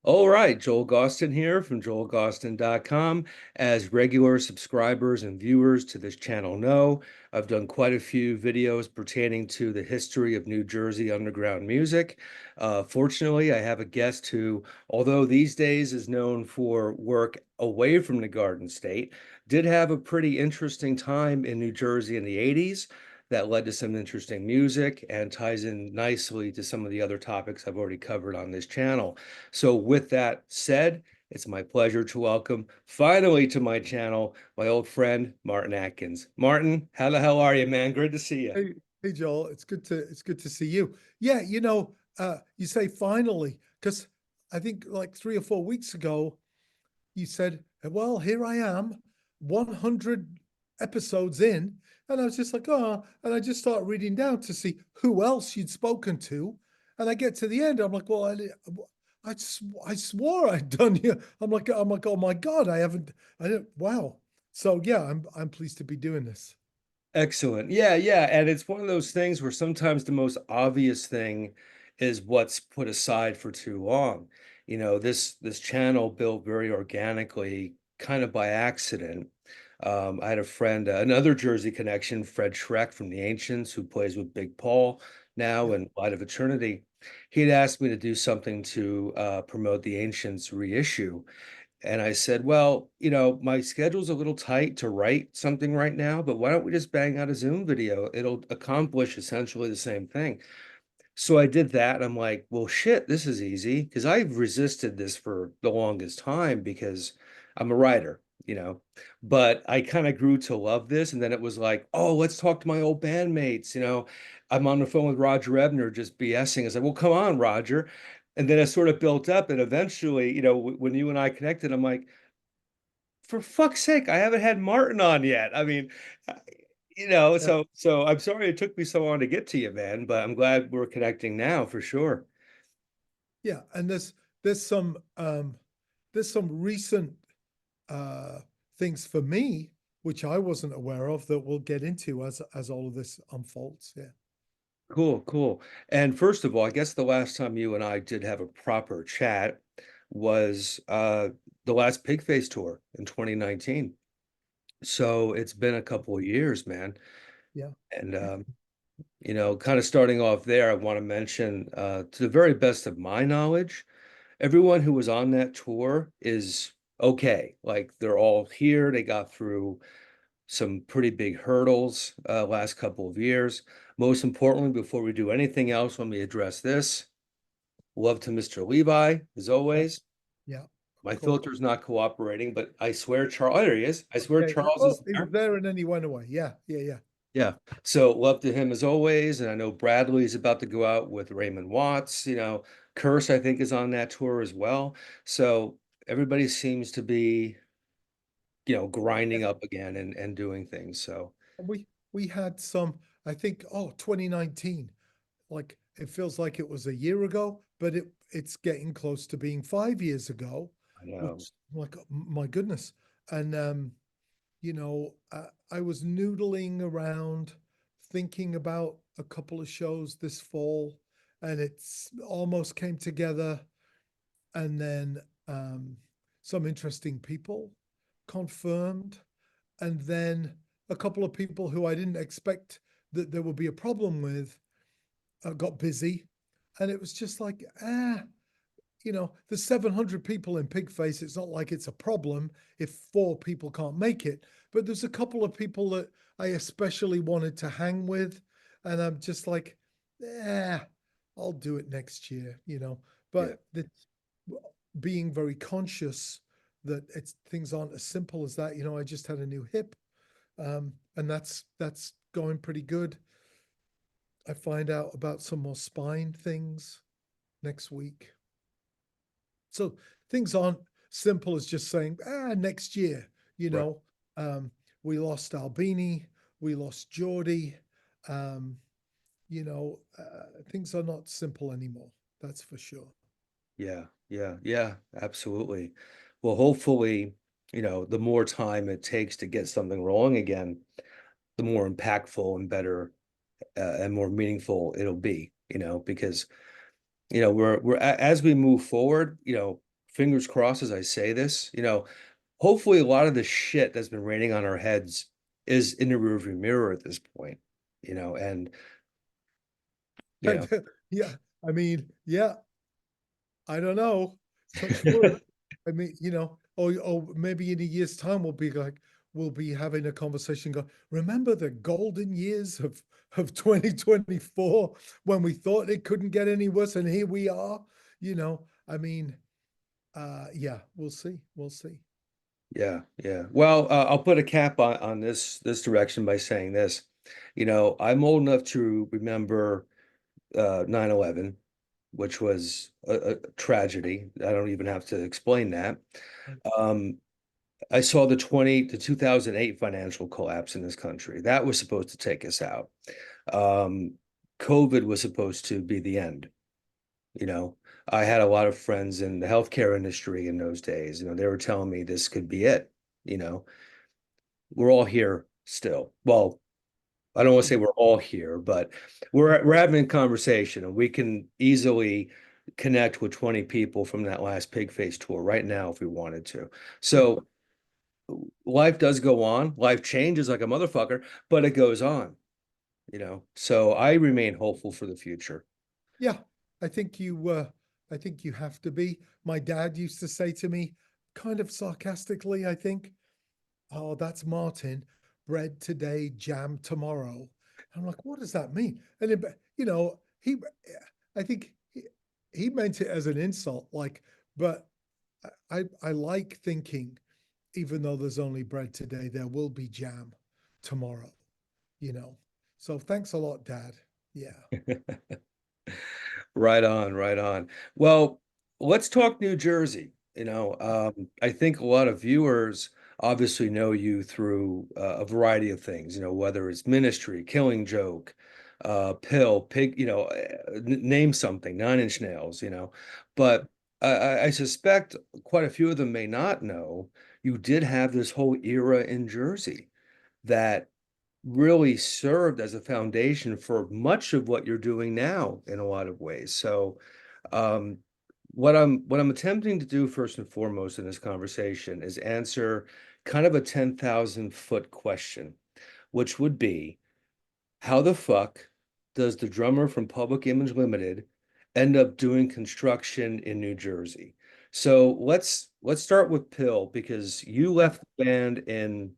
All right, Joel Gausten here from joelgausten.com. As regular subscribers and viewers to this channel know, I've done quite a few videos pertaining to the history of New Jersey underground music. Fortunately, I have a guest who, although these days is known for work away from the Garden State, did have a pretty interesting time in New Jersey in the 80s that led to some interesting music and ties in nicely to some of the other topics I've already covered on this channel. So with that said, it's my pleasure to welcome finally to my channel my old friend Martin Atkins. Martin, how the hell are you, man? Good to see you. Hey Joel, it's good to see you. Yeah, you say finally, because I think like 3 or 4 weeks ago, you said, well, here I am, 100 episodes in. And I was just like, oh, and I just started reading down to see who else you'd spoken to. And I get to the end, I'm like, well, I swore I'd done you. I'm like, oh my God, I didn't, wow. So yeah, I'm pleased to be doing this. Excellent. Yeah, yeah. And it's one of those things where sometimes the most obvious thing is what's put aside for too long. This channel built very organically, kind of by accident. I had a friend, another Jersey connection, Fred Schreck from the Ancients, who plays with Big Paul now Yeah. in Light of Eternity. He'd asked me to do something to promote the Ancients reissue. And I said, well, my schedule's a little tight to write something right now, but why don't we just bang out a Zoom video? It'll accomplish essentially the same thing. So I did that. I'm like, well, shit, this is easy because I've resisted this for the longest time because I'm a writer, but I kind of grew to love this. And then it was like, oh, let's talk to my old bandmates. I'm on the phone with Roger Ebner just BSing. I said, well, come on, Roger. And then it sort of built up. And eventually, when you and I connected, I'm like, for fuck's sake, I haven't had Martin on yet. I mean, uh, Yeah. so I'm sorry it took me so long to get to you, man, but I'm glad we're connecting now for sure. Yeah, and there's some there's some recent uh things for me which I wasn't aware of that we'll get into as all of this unfolds. Yeah. Cool, cool. And first of all, I guess the last time you and I did have a proper chat was the last Pigface tour in 2019. So it's been a couple of years, man. Yeah. And kind of starting off there, I want to mention to the very best of my knowledge, everyone who was on that tour is okay. Like they're all here. They got through some pretty big hurdles last couple of years. Most importantly, before we do anything else, let me address this. Love to Mr. Levi, as Yeah. always. Yeah. My Of course. filter's not cooperating, but I swear Charles, oh, there he is. I swear Okay. Charles Oh, is he was there. there and then he went away. Yeah. Yeah. Yeah. Yeah. So love to him as always. And I know Bradley's about to go out with Raymond Watts. Curse, I think, is on that tour as well. So everybody seems to be, Yeah. grinding up again and doing things. So We had some, I think, 2019. Like it feels like it was a year ago, but it's getting close to being 5 years ago, I know. which like my goodness. And I was noodling around thinking about a couple of shows this fall, and it's almost came together. And then some interesting people confirmed, and then a couple of people who I didn't expect that there would be a problem with got busy. And it was just like, there's 700 people in Pigface. It's not like it's a problem if 4 people can't make it. But there's a couple of people that I especially wanted to hang with. And I'm just like, yeah, I'll do it next year. Yeah. But being very conscious that things aren't as simple as that. I just had a new hip, and that's going pretty good. I find out about some more spine things next week. So things aren't simple as just saying, next year, you Right. know. Um, we lost Albini, we lost Geordie. Um, things are not simple anymore. That's for sure. Yeah. Yeah. Yeah. Absolutely. Well, hopefully, the more time it takes to get something rolling again, the more impactful and better and more meaningful it'll be, because as we move forward, fingers crossed as I say this, hopefully a lot of the shit that's been raining on our heads is in the rearview mirror at this point, and you know. Yeah, I mean, yeah, I don't know. Touch wood. I mean, maybe in a year's time we'll be having a conversation. Remember the golden years of 2024 when we thought it couldn't get any worse, and here we are. I mean, yeah, we'll see. We'll see. Yeah, yeah. Well, I'll put a cap on this direction by saying this. I'm old enough to remember 9/11, which was a tragedy. I don't even have to explain that. Um, I saw the 2008 financial collapse in this country. That was supposed to take us out. Um, COVID was supposed to be the end. You know, I had a lot of friends in the healthcare industry in those days. They were telling me this could be it. You know, we're all here still. Well, I don't want to say we're all here, but we're having a conversation, and we can easily connect with 20 people from that last Pigface tour right now if we wanted to. So life does go on. Life changes like a motherfucker, but it goes on. So I remain hopeful for the future. Yeah, I think you have to be. My dad used to say to me, kind of sarcastically, I think, "Oh, that's Martin. Bread today, jam tomorrow." I'm like, what does that mean? And I think he meant it as an insult, but I like thinking, even though there's only bread today, there will be jam tomorrow, you know. So thanks a lot, Dad. Yeah. Right on, right on. Well, let's talk New Jersey. I think a lot of viewers obviously know you through a variety of things, whether it's Ministry, Killing Joke, PiL, Pig, name something, Nine Inch Nails. But I suspect quite a few of them may not know you did have this whole era in Jersey that really served as a foundation for much of what you're doing now in a lot of ways. So, um, what I'm attempting to do first and foremost in this conversation is answer kind of a 10,000-foot question, which would be, how the fuck does the drummer from Public Image Limited end up doing construction in New Jersey? So let's start with PiL because you left the band in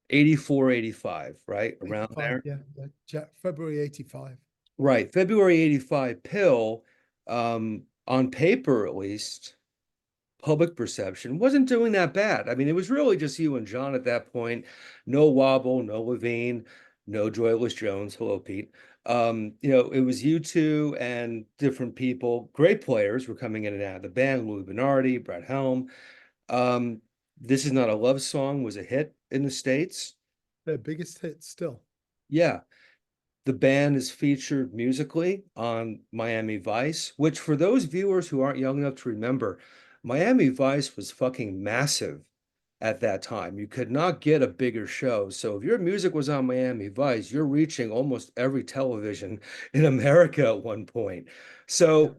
84, 85, right? Around 85, there. yeah, February 85. Right. February 85 PiL, on paper at least, public perception wasn't doing that bad. I mean, it was really just you and John at that point. No Wobble, no Levine, no Joyless Jones. Hello, Pete. It was you two and different people. Great players were coming in and out of the band. Louis Bernardi, Brett Helm. Um, This Is Not a Love Song was a hit in the States. Their biggest hit still. Yeah. The band is featured musically on Miami Vice, which for those viewers who aren't young enough to remember, Miami Vice was fucking massive at that time. You could not get a bigger show. So if your music was on Miami Vice, you're reaching almost every television in America at one point. Yeah, So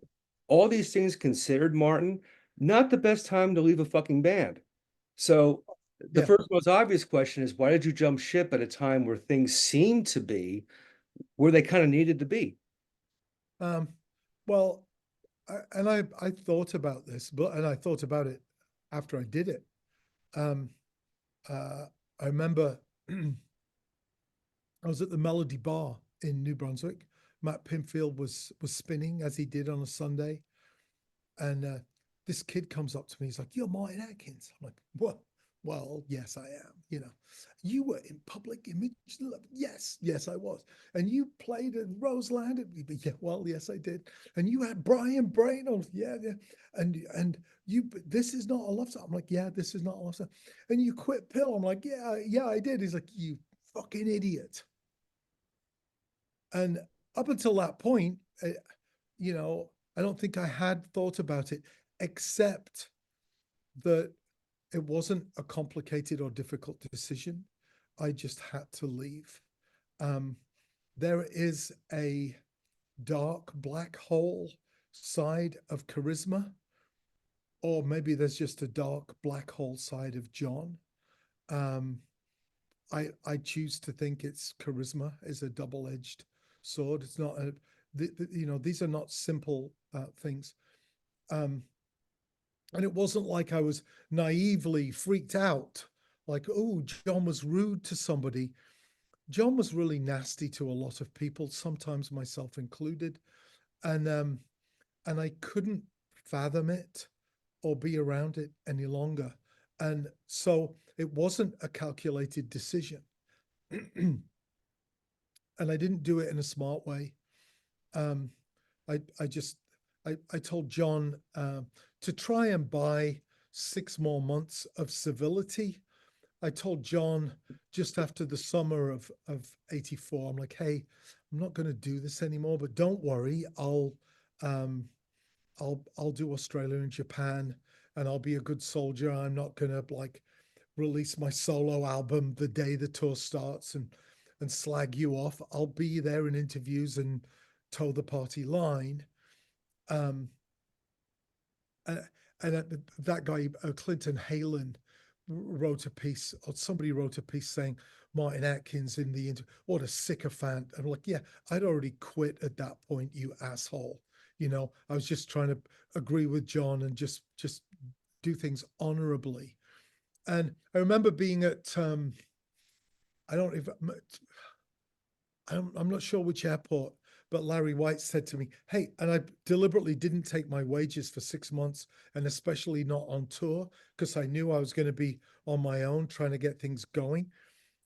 all these things considered, Martin, not the best time to leave a fucking band. So the yeah. first most obvious question is, why did you jump ship at a time where things seemed to be where they kind of needed to be? Um, well, I thought about this, and I thought about it after I did it. Um, I remember I was at the Melody Bar in New Brunswick. Matt Pinfield was spinning as he did on a Sunday, and this kid comes up to me. He's like, "You're Martin Atkins." I'm like, "What?" "Well, yes, I am. You were in Public Image. Yes, yes, I was. And you played at Roseland. Yeah, well, yes, I did. And you had Brian Brain on. Yeah, yeah. And you. This is not a love song. I'm like, yeah, this is not a love song. And you quit PiL. I'm like, yeah, yeah, I did. He's like, you fucking idiot. And up until that point, you know, I don't think I had thought about it, except that it wasn't a complicated or difficult decision. I just had to leave. Um, there is a dark black hole side of charisma or maybe there's just a dark black hole side of John. Um, I choose to think it's charisma is a double-edged sword. It's not these are not simple things. Um, and it wasn't like I was naively freaked out, like, oh, John was rude to somebody. John was really nasty to a lot of people, sometimes myself included, and I couldn't fathom it or be around it any longer. And so it wasn't a calculated decision. And I didn't do it in a smart way. Um, I just I told John to try and buy 6 more months of civility. I told John just after the summer of '84, I'm like, hey, I'm not going to do this anymore, but don't worry, um, I'll do Australia and Japan, and I'll be a good soldier. I'm not going to like release my solo album the day the tour starts and slag you off. I'll be there in interviews and toe the party line. Um, and, that guy Clinton Halen wrote a piece, or somebody wrote a piece saying Martin Atkins in the what a sycophant. I'm like, yeah, I'd already quit at that point, you asshole. I was just trying to agree with John and just do things honorably. And I remember being at I don't even I'm not sure which airport, but Larry White said to me, hey, and I deliberately didn't take my wages for 6 months, and especially not on tour, because I knew I was going to be on my own trying to get things going.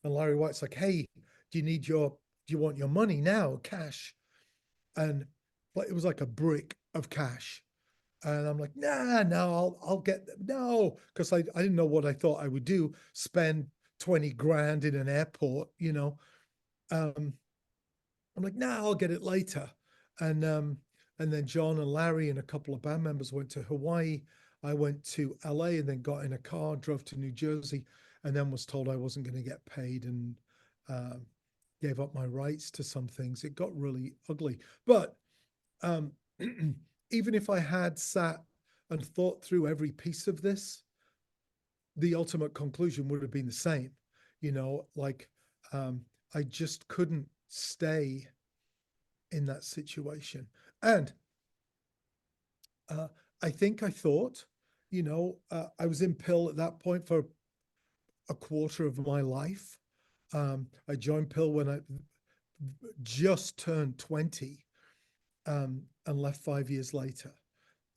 And Larry White's like, hey, do you want your money now, cash? And but it was like a brick of cash. And I'm like, nah, no, I'll get no, because I didn't know what I thought I would do, spend 20 grand in an airport. Um, I'm like, nah, I'll get it later. And then John and Larry and a couple of band members went to Hawaii. I went to LA and then got in a car, drove to New Jersey, and then was told I wasn't going to get paid and uh, gave up my rights to some things. It got really ugly. But um, even if I had sat and thought through every piece of this, the ultimate conclusion would have been the same. Like I just couldn't stay in that situation. And uh, I think I thought, I was in PiL at that point for a quarter of my life. I joined PiL when I just turned 20 and left 5 years later.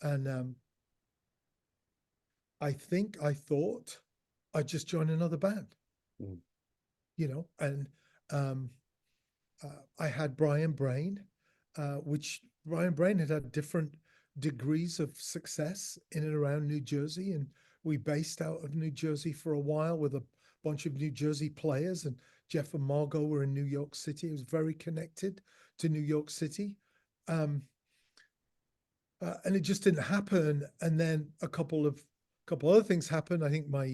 And I think I thought I'd just join another band, Mm. and um, I had Brian Brain, which Brian Brain had different degrees of success in and around New Jersey. And we based out of New Jersey for a while with a bunch of New Jersey players. And Jeff and Margot were in New York City. It was very connected to New York City. And it just didn't happen. And then a couple other things happened. I think my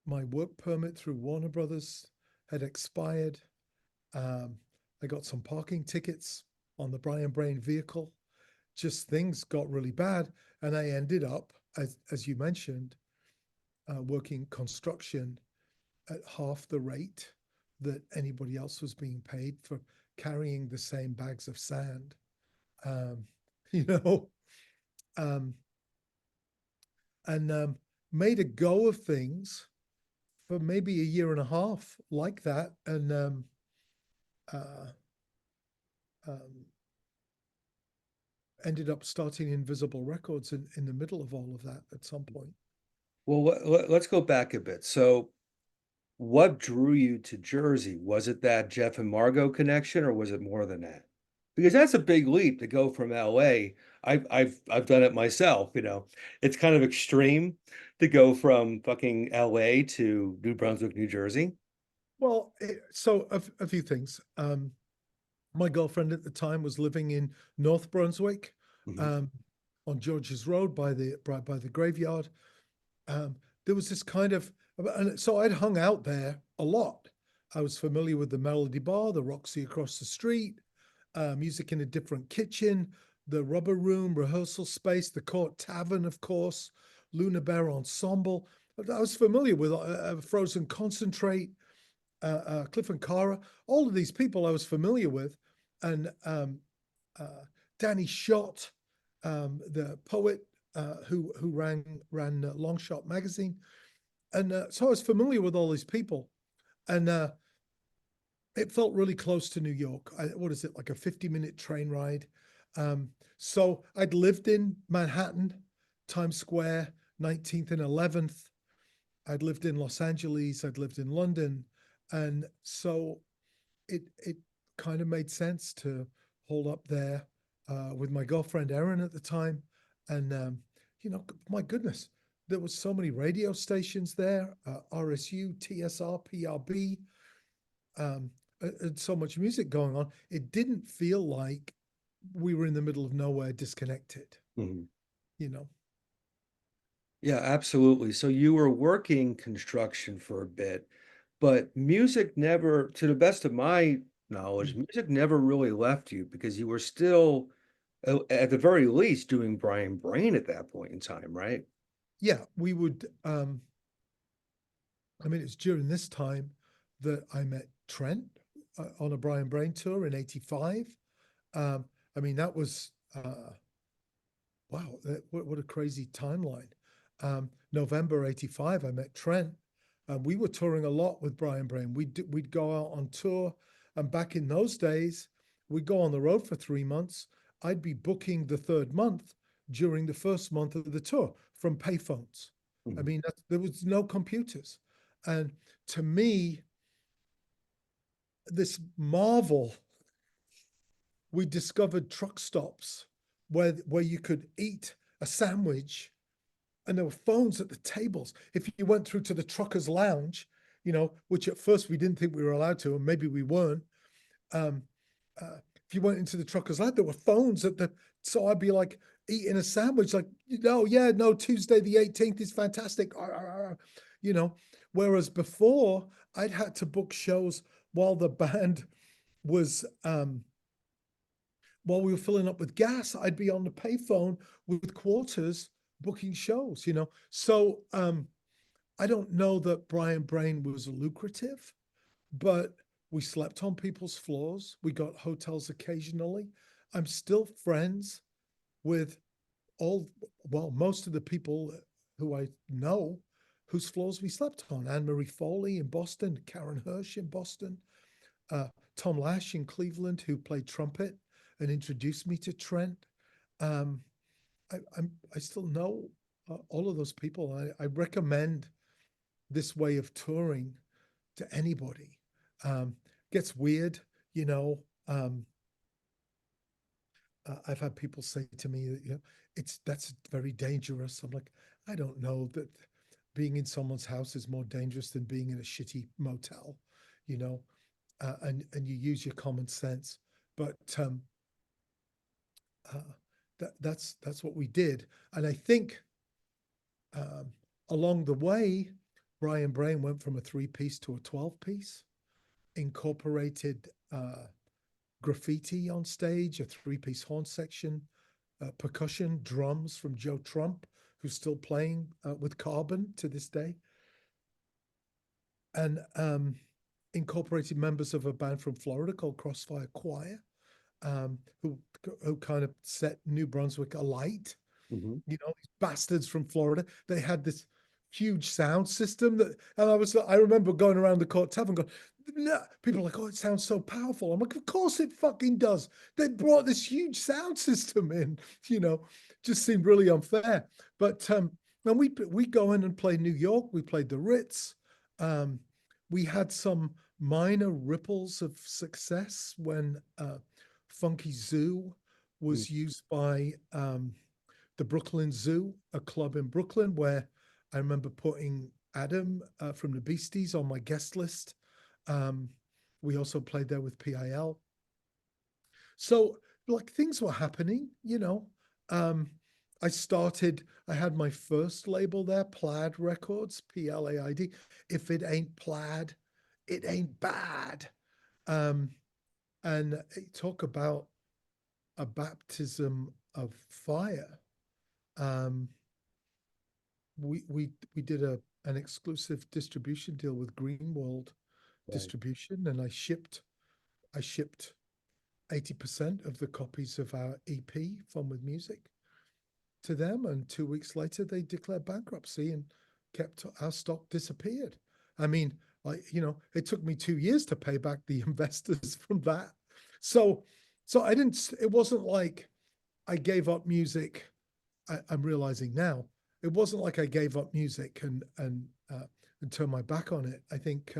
work permit through Warner Brothers had expired. I got some parking tickets on the Brian Brain vehicle. Just things got really bad, and I ended up, as you mentioned, working construction at half the rate that anybody else was being paid for carrying the same bags of sand. Um, you know, um, and made a go of things for maybe a year and a half like that, and uh, um, ended up starting Invisible Records in the middle of all of that at some point. Well, let's go back a bit. So, what drew you to Jersey? Was it that Jeff and Margot connection, or was it more than that? Because that's a big leap to go from LA. I've done it myself, It's kind of extreme to go from fucking LA to New Brunswick, New Jersey. Well, so a few things. My girlfriend at the time was living in North Brunswick, Mhm. um, on George's Road by the graveyard. There was this kind of, and so I'd hung out there a lot. I was familiar with the Melody Bar, the Roxy across the street, music in a different kitchen, the Rubber Room, Rehearsal Space, the Court Tavern, of course, Lunar Bear Ensemble. I was familiar with Frozen Concentrate, Cliff and Cara, all of these people I was familiar with, and Danny Schott, the poet who ran Long Shot magazine, and so I was familiar with all these people, and it felt really close to New York. What is it, like a 50-minute train ride? So I'd lived in Manhattan, Times Square, 19th and 11th. I'd lived in Los Angeles. I'd lived in London. And so it kind of made sense to hold up there with my girlfriend Erin at the time. And my goodness, there was so many radio stations there, RSU, TSR, PRB, and so much music going on. It didn't feel like we were in the middle of nowhere, disconnected. Mhm. You know. Yeah, absolutely. So you were working construction for a bit, but music never, to the best of my knowledge, Mm. music never really left you because you were still, at the very least, doing Brian Brain at that point in time, right? Yeah, we would. I mean, it's during this time that I met Trent on a Brian Brain tour in '85. I mean, that was wow, what a crazy timeline. November '85, I met Trent. We were touring a lot with Brian Brain. We'd go out on tour, and back in those days, we'd go on the road for 3 months. I'd be booking the third month during the first month of the tour from payphones. I Mhm. mean, there was no computers. And to me, this marvel, we discovered truck stops where you could eat a sandwich and there were phones at the tables. If you went through to the truckers lounge, which at first we didn't think we were allowed to, and maybe we weren't. Um, if you went into the truckers lounge, there were phones at the. So I'd be like eating a sandwich, like, yeah, no, Tuesday the 18th is fantastic. You know, whereas before I'd had to book shows while the band was while we were filling up with gas. I'd be on the payphone with quarters booking shows. So I don't know that Brian Brain was lucrative, but we slept on people's floors. We got hotels occasionally. I'm still friends with most of the people who I know whose floors we slept on. Anne Marie Foley in Boston, Karen Hirsch in Boston, uh, Tom Lash in Cleveland, who played trumpet and introduced me to Trent. Um, I still know all of those people. I recommend this way of touring to anybody. Gets weird, you know. I've had people say to me that that's very dangerous. I'm like, I don't know that being in someone's house is more dangerous than being in a shitty motel, you know. And you use your common sense, but uh, that's what we did. And I think um, along the way, Brian Brain went from a 3-piece to a 12-piece, incorporated graffiti on stage, a 3-piece horn section, percussion, drums from Joe Trump, who's still playing with Carbon to this day, and incorporated members of a band from Florida called Crossfire Choir, who kind of set New Brunswick alight. Mhm. These bastards from Florida, they had this huge sound system and I remember going around the Court Tavern going, no. People are like, oh, it sounds so powerful. I'm like, of course it fucking does. They brought this huge sound system in, just seemed really unfair. But when we go in and play New York, we played the Ritz. We had some minor ripples of success when Funky Zoo Mhm. was used by the Brooklyn Zoo, a club in Brooklyn, where I remember putting Adam from the Beasties on my guest list. Um, we also played there with PiL. So, like, things were happening. Um, I had my first label there, Plaid Records, PLAID. If it ain't plaid, it ain't bad. Um, and talk about a baptism of fire. Um, we did an exclusive distribution deal with Greenwald Right. Distribution, and I shipped 80% of the copies of our EP, Fun with Music, to them. And 2 weeks later, they declared bankruptcy and kept our stock disappeared. I mean, it took me 2 years to pay back the investors from that. So, so I didn't, it wasn't like I gave up music. I'm realizing now, it wasn't like I gave up music and turned my back on it. I think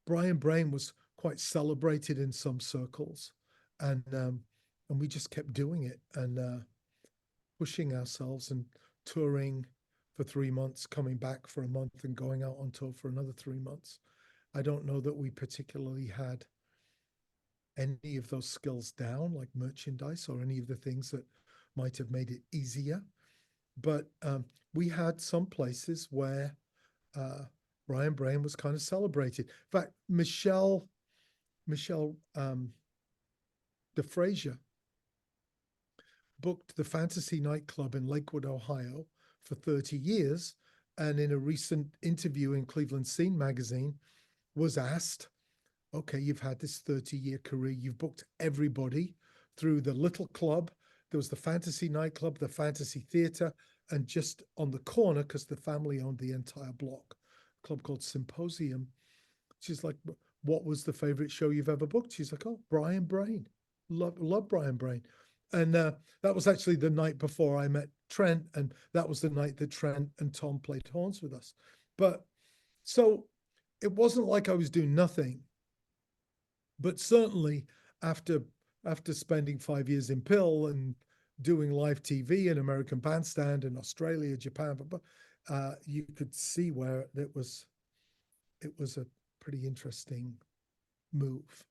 Brian Brain was quite celebrated in some circles, and we just kept doing it and pushing ourselves and touring for 3 months, coming back for a month, and going out on tour for another 3 months. I don't know that we particularly had any of those skills down, like merchandise or any of the things that might have made it easier. But we had some places where uh, Brian Brain was kind of celebrated. In fact, Michelle DeFrazier booked the Fantasy Nightclub in Lakewood, Ohio for 30 years. And in a recent interview in Cleveland Scene magazine, was asked, okay, you've had this 30-year career. You've booked everybody through the little club. There was the Fantasy Nightclub, the Fantasy Theater, and just on the corner, because the family owned the entire block, a club called Symposium. She's like, what was the favorite show you've ever booked? She's like, oh, Brian Brain. Love Brian Brain. And that was actually the night before I met Trent. And that was the night that Trent and Tom played horns with us. But so it wasn't like I was doing nothing. But certainly after spending 5 years in PiL and doing live TV in American Bandstand in Australia, Japan, but you could see where it was a pretty interesting move.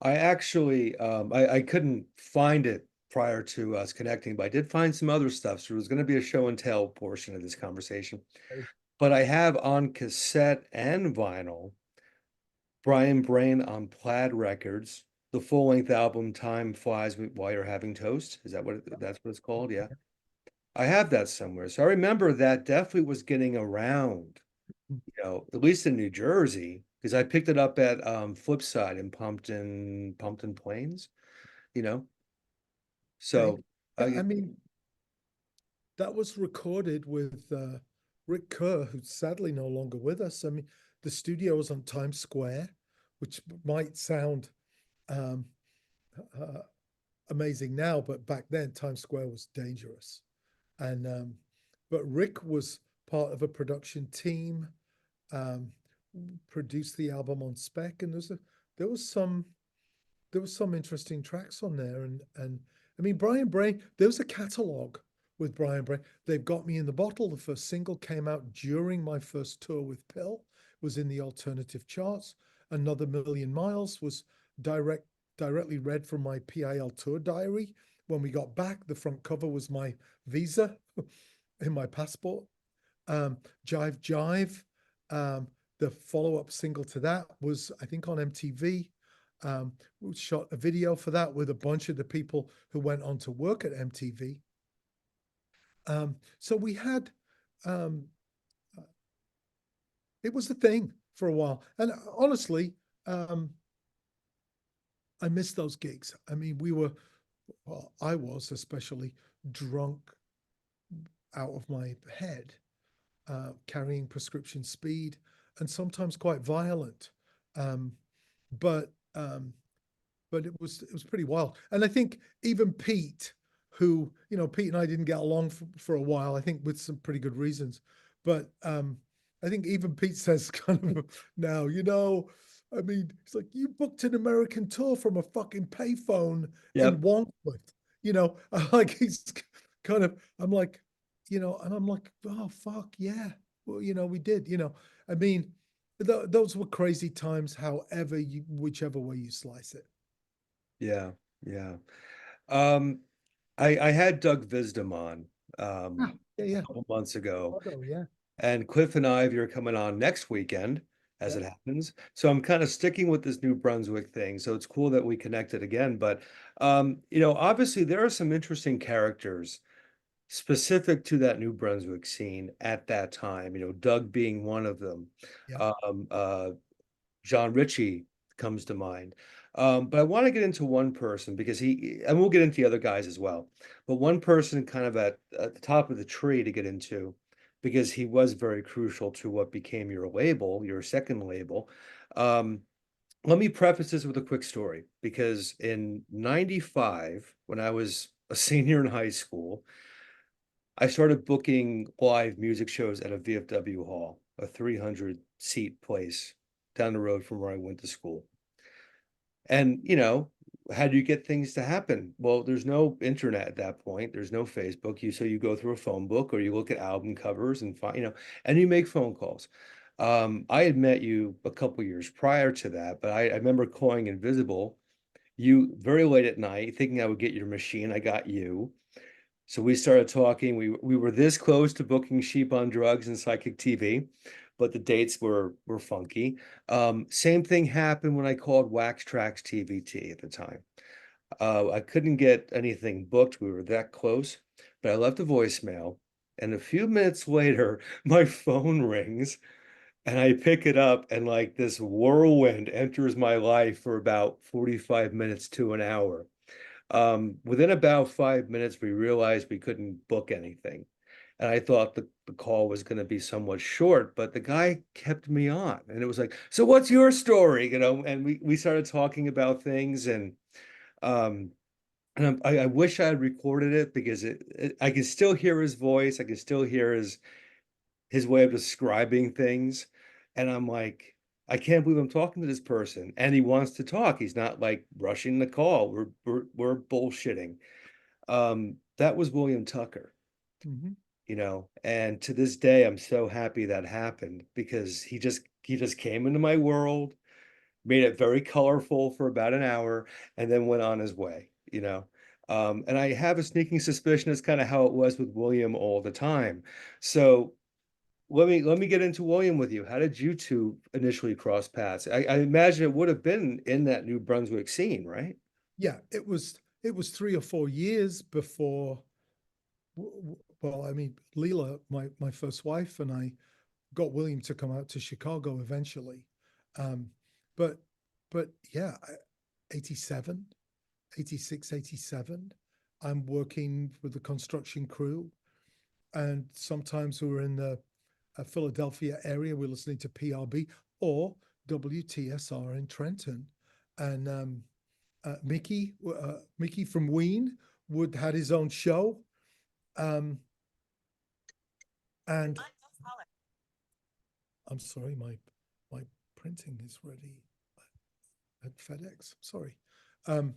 I actually I couldn't find it prior to us connecting, but I did find some other stuff. So there was going to be a show and tell portion of this conversation. But I have on cassette and vinyl Brian Brain on Plaid Records, the full-length album Time Flies While You're Having Toast. Is that that's what it's called? Yeah. I have that somewhere. So I remember that definitely was getting around, at least in New Jersey, because I picked it up at Flipside in Pumpton Plains, you know. Okay. So Yeah, I I mean, that was recorded with Rick Kerr, who's sadly no longer with us. I mean, the studio was on Times Square, which might sound um, uh, amazing now, but back then Times Square was dangerous. And but Rick was part of a production team, um, produced the album on spec, and there was some there was some interesting tracks on there. And I mean, Brian Brain, there was a catalog with Brian Brain. They've Got Me in the Bottle. The first single came out during my first tour with PiL, was in the alternative charts. Another Million Miles was directly read from my PiL tour diary. When we got back, the front cover was my visa in my passport. Jive Jive, um, the follow-up single to that was, I think, on MTV. We shot a video for that with a bunch of the people who went on to work at MTV. So we had, um, it was a thing for a while. And honestly, I miss those gigs. I mean, well, I was especially drunk out of my head, carrying prescription speed and sometimes quite violent. Um, but um, but it was pretty wild. And I think even Pete, who, Pete and I didn't get along for a while, I think with some pretty good reasons. But I think even Pete says kind of now, I mean, it's like you booked an American tour from a fucking payphone in Yep. Wangford, like he's kind of, I'm like, and I'm like, oh fuck yeah, well, we did, I mean, those were crazy times, whichever way you slice it. Yeah. Yeah. Um I had Doug Visdom on Ah, yeah, a yeah. couple months ago, Chicago, yeah. and Cliff and Ivy are coming on next weekend. as Yeah. it happens. So I'm kind of sticking with this New Brunswick thing. So it's cool that we connected again. But obviously there are some interesting characters specific to that New Brunswick scene at that time, Doug being one of them. Yeah. Um, uh, John Ritchie comes to mind. But I want to get into one person because and we'll get into the other guys as well. But one person kind of at the top of the tree to get into because he was very crucial to what became your label, your second label. Um, Let me preface this with a quick story because in 95, when I was a senior in high school, I started booking live music shows at a VFW hall, a 300 seat place down the road from where I went to school. And, how do you get things to happen? Well, there's no internet at that point. There's no Facebook. So you go through a phone book or you look at album covers and find, and you make phone calls. I had met you a couple years prior to that, but I remember calling Invisible, you very late at night, thinking I would get your machine. I got you. So we started talking. We were this close to booking Sheep on Drugs and Psychic TV, but the dates were funky. Same thing happened when I called Wax Trax TVT at the time. I couldn't get anything booked. We were that close, but I left a voicemail, and a few minutes later, my phone rings, and I pick it up, and like this whirlwind enters my life for about 45 minutes to an hour. Within about 5 minutes, we realized we couldn't book anything. And I thought the call was going to be somewhat short, but the guy kept me on. And it was like, so what's your story? And we started talking about things um I wish I had recorded it because I can still hear his voice. I can still hear his way of describing things. And I'm like, I can't believe I'm talking to this person. And he wants to talk. He's not like rushing the call. We're bullshitting. That was William Tucker, Hmm. and to this day, I'm so happy that happened because he just came into my world, made it very colorful for about an hour, and then went on his way. And I have a sneaking suspicion it's kind of how it was with William all the time. So let me get into William with you. How did you two initially cross paths? I imagine it would have been in that New Brunswick scene, right? Yeah, it was 3 or 4 years before. Well, I mean, Leela, my first wife, and I got William to come out to Chicago eventually. Um, but but yeah, 87, 86, 87. I'm working with the construction crew, and sometimes we were in the Philadelphia area. We're listening to PRB or WTSR in Trenton, and Mickey from Ween would had his own show, um, and I'm sorry, my printing is ready at FedEx. Sorry. Um,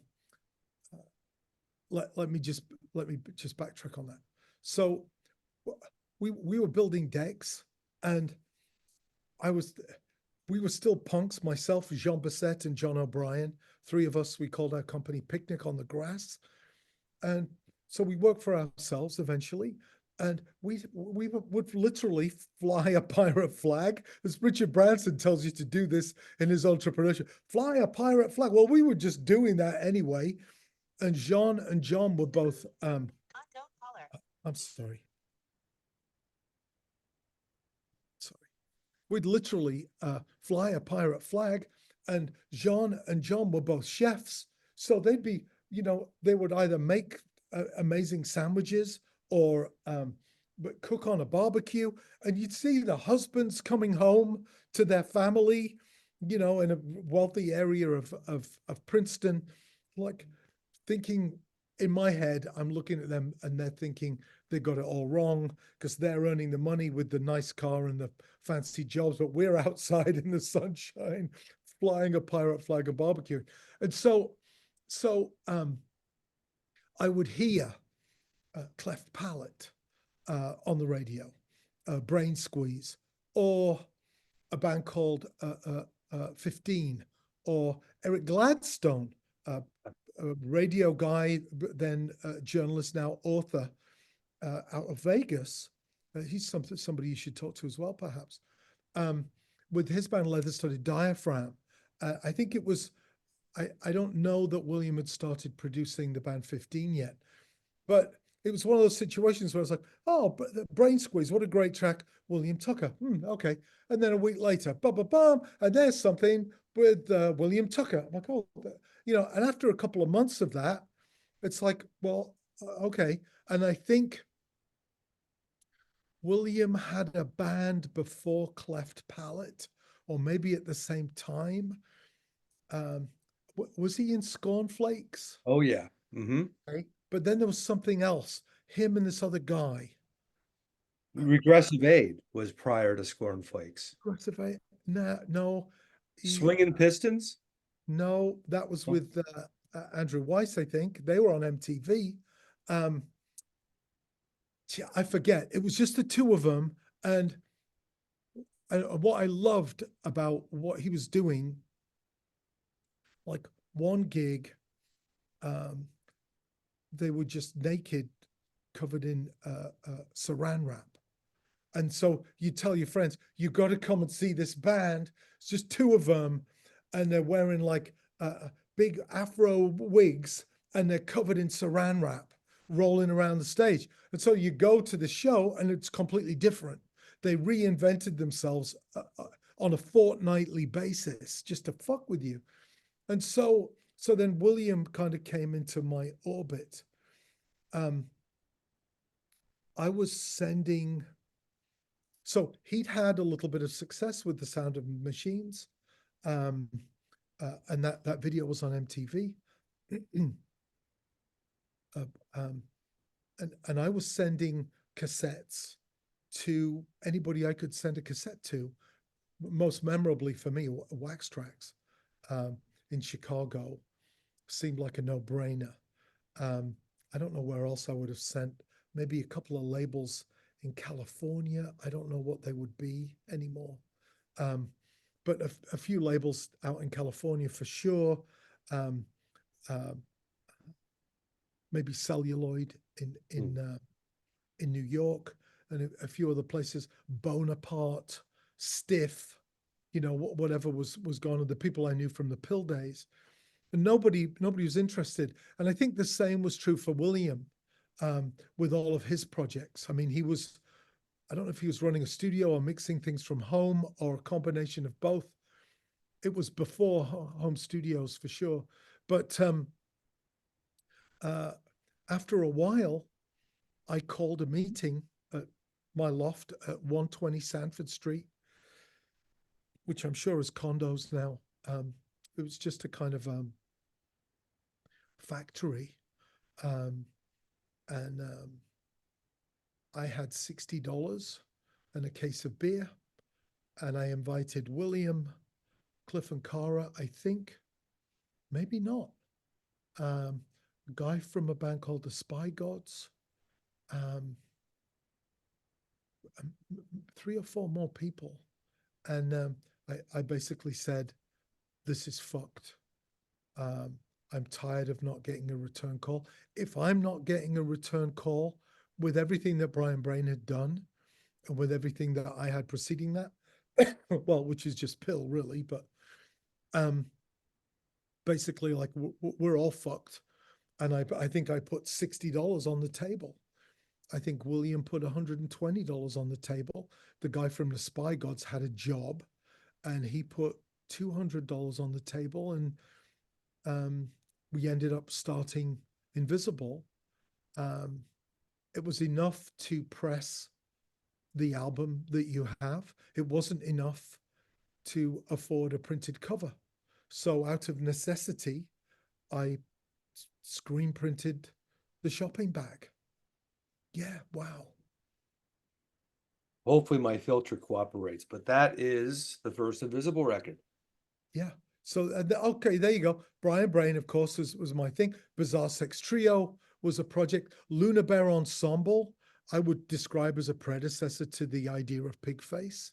let me just backtrack on that. So we were building decks, and I was we were still punks. Myself, Jean Bassett, and John O'Brien. Three of us. We called our company Picnic on the Grass, and so we worked for ourselves eventually. And we would literally fly a pirate flag, as Richard Branson tells you to do this in his entrepreneurship. Fly a pirate flag. Well, we were just doing that anyway. And Jean and John were both. I'm sorry. Sorry. We'd literally fly a pirate flag, and Jean and John were both chefs. So they'd be, they would either make amazing sandwiches or but cook on a barbecue. And you'd see the husbands coming home to their family, in a wealthy area of Princeton, like thinking in my head, I'm looking at them and they're thinking they got it all wrong because they're earning the money with the nice car and the fancy jobs, but we're outside in the sunshine flying a pirate flag and barbecue. And so I would hear Cleft Palate on the radio, Brain Squeeze, or a band called 15, or Eric Gladstone, a radio guy, then journalist, now author, out of Vegas. He's somebody you should talk to as well, perhaps. Um, with his band Leather Studded Diaphragm, I think it was, I don't know that William had started producing the band 15 yet, but it was one of those situations where I was like, oh, but the Brain Squeeze, what a great track, William Tucker. Okay. And then a week later, bum, bum, bum, and there's something with William Tucker. I'm like, oh, and after a couple of months of that, it's like, well, okay. And I think William had a band before Cleft Palate, or maybe at the same time. Um, was he in Scornflakes? Oh yeah. Hmm. Okay. But then there was something else. Him and this other guy. Regressive Aid was prior to Scornflakes. Aggressive. No, no, Swinging Pistons. no. That was Oh, with Andrew Weiss, I think. They were on MTV. Um, I forget. It was just the two of them, and what I loved about what he was doing, like one gig, um, they were just naked, covered in saran wrap. And so you tell your friends, you got to come and see this band. It's just two of them, and they're wearing like big afro wigs, and they're covered in saran wrap, rolling around the stage. And so you go to the show, and it's completely different. They reinvented themselves on a fortnightly basis just to fuck with you. And so then William kind of came into my orbit. Um, I was sending. So he'd had a little bit of success with The Sound of Machines, um, and that video was on MTV. uh, um, and I was sending cassettes to anybody I could send a cassette to. Most memorably for me, Wax Tracks um, in Chicago seemed like a no-brainer. Um, I don't know where else I would have sent. Maybe a couple of labels in California. I don't know what they would be anymore. Um, but a few labels out in California for sure. Um, uh, maybe Celluloid in New York, and a few other places. Bonaparte, Stiff, whatever was going on. The people I knew from the PiL days, and nobody was interested. And I think the same was true for William with all of his projects. I mean, I don't know if he was running a studio or mixing things from home or a combination of both. It was before home studios for sure. But uh, after a while, I called a meeting at my loft at 120 Sanford Street, which I'm sure is condos now. It was just a kind of factory. Um, and I had $60 and a case of beer. And I invited William, Cliff and Cara, I think, maybe not. A guy from a band called the Spy Gods, um, 3 or 4 more people. And I basically said, this is fucked. I'm tired of not getting a return call. If I'm not getting a return call with everything that Brian Brain had done and with everything that I had preceding that, well, which is just PiL really, but um, basically like we're all fucked. And I think I put $60 on the table. I think William put $120 on the table. The guy from the Spy Gods had a job, and he put $200 on the table, and we ended up starting Invisible. Um, it was enough to press the album that you have. It wasn't enough to afford a printed cover. So out of necessity, I screen printed the shopping bag. Yeah, wow. hopefully my filter cooperates, but that is the first Invisible record. Yeah. So okay, there you go. Brian Brain, of course, was my thing. Bizarre Sex Trio was a project. Lunar Bear Ensemble, I would describe as a predecessor to the idea of Pigface.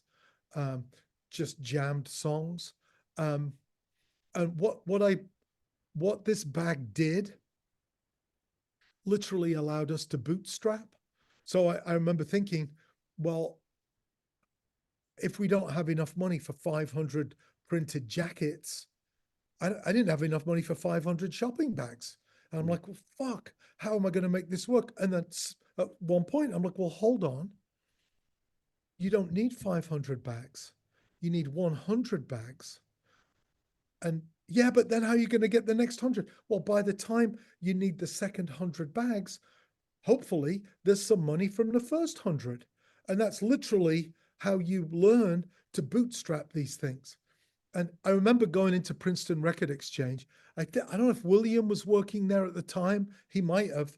Um, just jammed songs. Um, and what this bag did literally allowed us to bootstrap. So I remember thinking, well, if we don't have enough money for 500 printed jackets, I didn't have enough money for 500 shopping bags. And I'm like, well, fuck, how am I going to make this work? And then at one point, I'm like, well, hold on. You don't need 500 bags. You need 100 bags. And yeah, but then how are you going to get the next 100? Well, by the time you need the second 100 bags, hopefully there's some money from the first 100. And that's literally how you learn to bootstrap these things. And I remember going into Princeton Record Exchange. I don't know if William was working there at the time. He might have.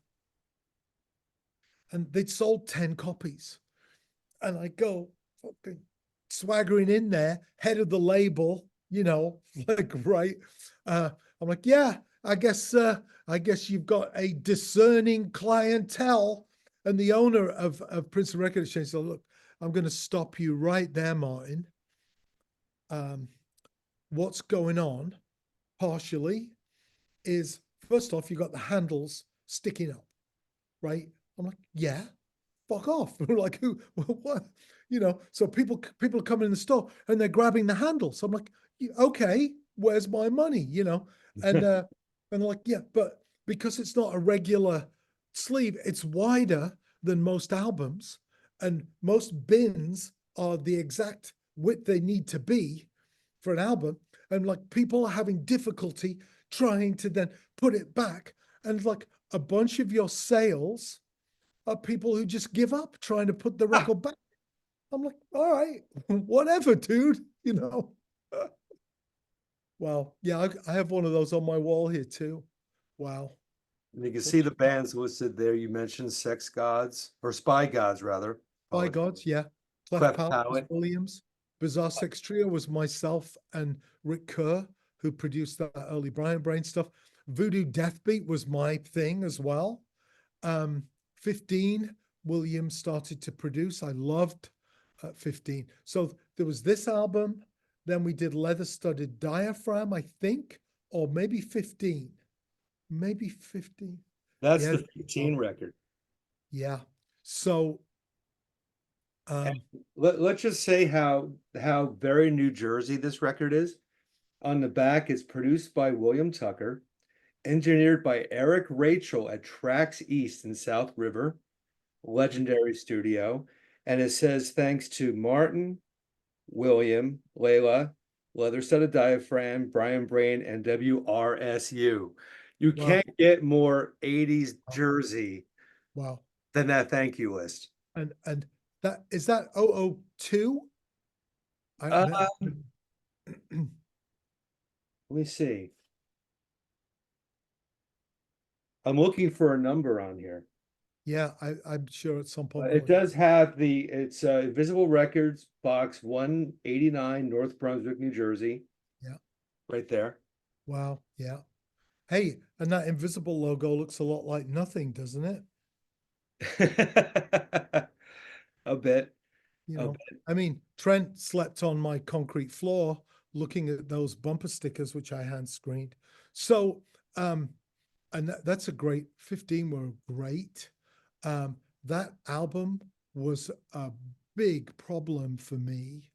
And they'd sold 10 copies. And I go, fucking swaggering in there, head of the label, like, right. I'm like, yeah, I guess you've got a discerning clientele. And the owner of Princeton Record Exchange said, look, I'm going to stop you right there, Martin. What's going on partially is, first off, you got the handles sticking up, right? I'm like, yeah, fuck off. We're like, who, what? So people come in the store and they're grabbing the handles. I'm like, okay, where's my money? And they're like, yeah, but because it's not a regular sleeve, it's wider than most albums, and most bins are the exact width they need to be for an album. And like, people are having difficulty trying to then put it back. And like, a bunch of your sales are people who just give up trying to put the record back. I'm like, all right, whatever, dude. Wow. Yeah, I have one of those on my wall here too. Wow. And you can see the bands listed there. You mentioned Sex Gods, or Spy Gods, rather. By Gods, yeah. Cleft Cleft Palate was Palate. Williams. Bizarre Sex Trio was myself and Rick Kerr, who produced that early Brian Brain stuff. Voodoo Deathbeat was my thing as well. 15, Williams started to produce. I loved 15. So there was this album. Then we did Leather Studded Diaphragm, I think, or maybe 15. Maybe 15. That's Yeah. the 15 record. Yeah. So let's just say how very New Jersey this record is. On the back, it's produced by William Tucker, engineered by Eric Rachel at Trax East in South River, legendary studio. And it says thanks to Martin, William, Layla, Leather Studded Diaphragm, Brian Brain, and WRSU. You wow. can't get more 80s Jersey Wow. than that thank you list. And that is that 002? Let me see. I'm looking for a number on here. Yeah, I'm sure at some point It does have it's Invisible Records, box 189, North Brunswick, New Jersey. Yeah. Right there. Wow. Yeah. Hey, and that invisible logo looks a lot like nothing, doesn't it? A bit. I mean, Trent slept on my concrete floor looking at those bumper stickers, which I hand screened. So, and that's a great 15 were great. That album was a big problem for me.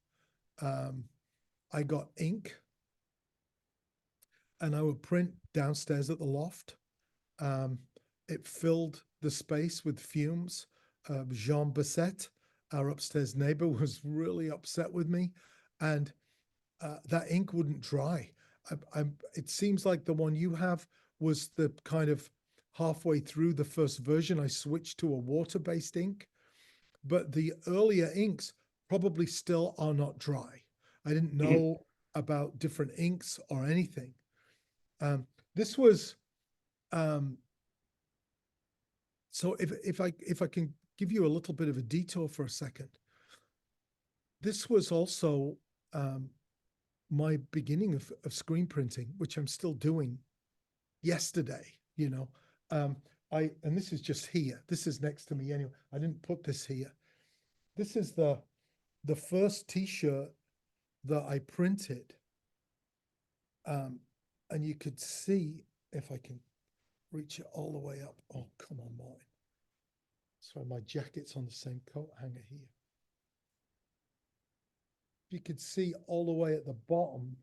I got ink and I would print downstairs at the loft. It filled the space with fumes. Jean Basset, our upstairs neighbor, was really upset with me, and that ink wouldn't dry. It seems like the one you have was the kind of halfway through the first version. I switched to a water-based ink, but the earlier inks probably still are not dry. I didn't know about different inks or anything. This was so if I can give you a little bit of a detour for a second, this was also my beginning of screen printing, which I'm still doing yesterday, and this is just here. This is next to me anyway. I didn't put this here. This is the first t-shirt that I printed. And you could see, if I can reach it all the way up. Oh, come on, Martin. Sorry, my jacket's on the same coat hanger here. you could see all the way at the bottom,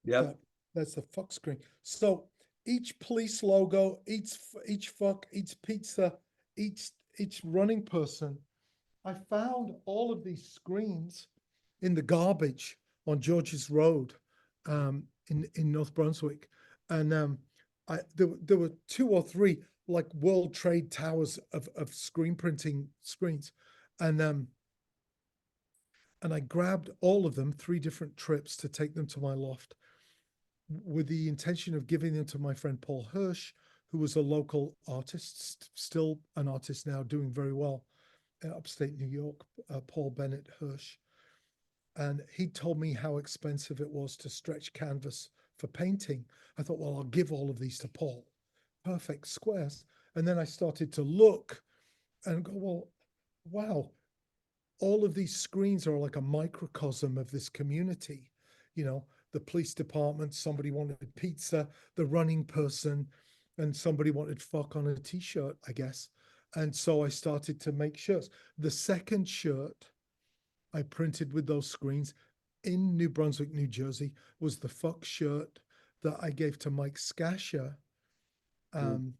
Yep. that that's the fuck screen. So each police logo, each fuck, each pizza, each running person, I found all of these screens in the garbage on George's Road, in North Brunswick, and there were two or three like World Trade Towers of screen printing screens, and I grabbed all of them, 3 different trips to take them to my loft, with the intention of giving them to my friend Paul Hirsch, who was a local artist, still an artist now, doing very well in upstate New York, Paul Bennett Hirsch. And he told me how expensive it was to stretch canvas for painting. I thought, well, I'll give all of these to Paul. Perfect squares. And then I started to look and go, well, wow, all of these screens are like a microcosm of this community. You know, the police department, somebody wanted pizza, the running person, and somebody wanted fuck on a t-shirt, I guess. And so I started to make shirts. The second shirt I printed with those screens in New Brunswick, New Jersey, was the fuck shirt that I gave to Mike Scasher. Mm.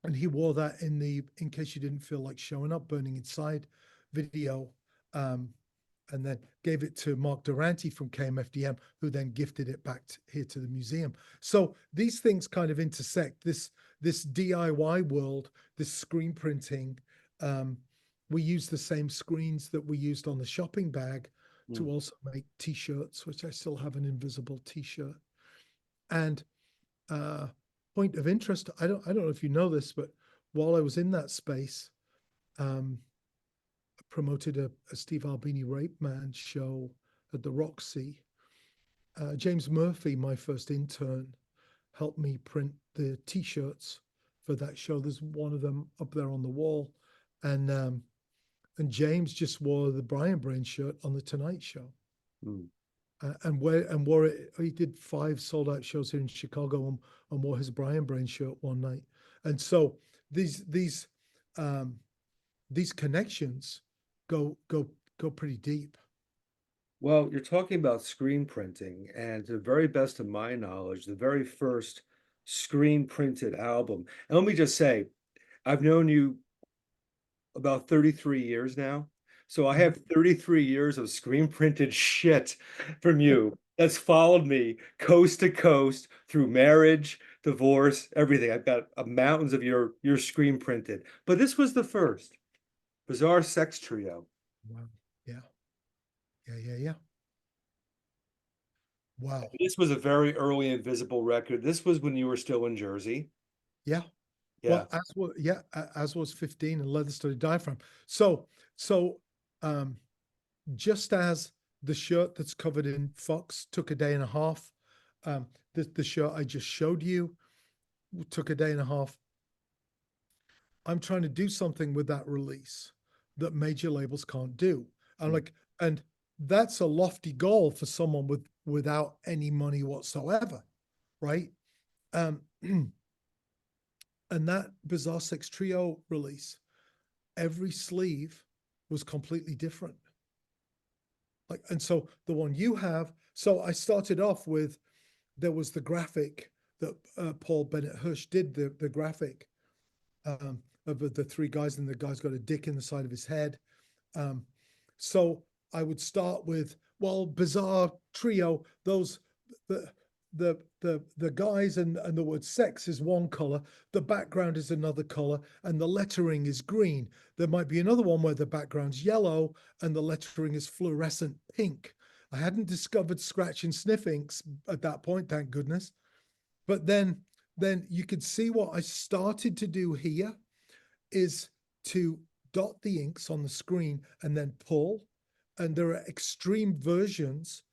And he wore that in the In Case You Didn't Feel Like Showing Up, Burning Inside video. And then gave it to Mark Durante from KMFDM, who then gifted it back here to the museum. So these things kind of intersect. This DIY world, this screen printing. We use the same screens that we used on the shopping bag to Mm. also make T-shirts, which I still have an invisible T-shirt. And point of interest, I don't know if you know this, but while I was in that space, promoted a Steve Albini Rape Man show at the Roxy. James Murphy, my first intern, helped me print the T-shirts for that show. There's one of them up there on the wall, and James just wore the Brian Brain shirt on the Tonight Show, Mm. and wore it. He did 5 sold out shows here in Chicago, and wore his Brian Brain shirt one night. And so these connections go pretty deep. Well, you're talking about screen printing, and to the very best of my knowledge, the very first screen printed album. And let me just say, I've known you about 33 years now. So I Mhm. have 33 years of screen printed shit from you that's followed me coast to coast through marriage, divorce, everything. I've got mountains of your screen printed. But this was the first Bizarre Sex Trio. Wow. Yeah. Yeah. Wow. This was a very early Invisible record. This was when you were still in Jersey. Yeah. Yeah. Well, as was 15 and Leather Studded Diaphragm. So um just as the shirt that's covered in Fox took a day and a half, the shirt I just showed you took a day and a half. I'm trying to do something with that release that major labels can't do. I'm Mm. like, and that's a lofty goal for someone without any money whatsoever, right? Um, and that Bizarre Sex Trio release, every sleeve was completely different. Like, and so the one you have, so I started off with, there was the graphic that Paul Bennett Hirsch did, the graphic of the 3 guys, and the guy's got a dick in the side of his head. So I would start with, well, Bizarre Trio, those the the guys and the word sex is one color, the background is another color, and the lettering is green. There might be another one where the background's yellow and the lettering is fluorescent pink. I hadn't discovered scratch and sniff inks at that point, thank goodness. But then you could see what I started to do here is to dot the inks on the screen and then pull. And there are extreme versions.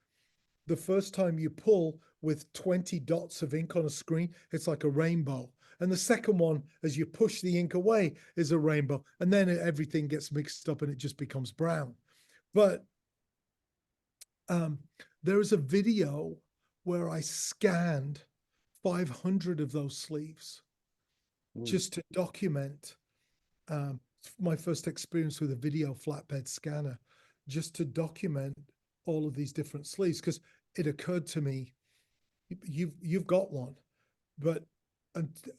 The first time you pull with 20 dots of ink on a screen, it's like a rainbow. And the second one, as you push the ink away, is a rainbow. And then everything gets mixed up and it just becomes brown. But there is a video where I scanned 500 of those sleeves Mm. just to document my first experience with a video flatbed scanner. just to document all of these different sleeves, because it occurred to me, you've got one, but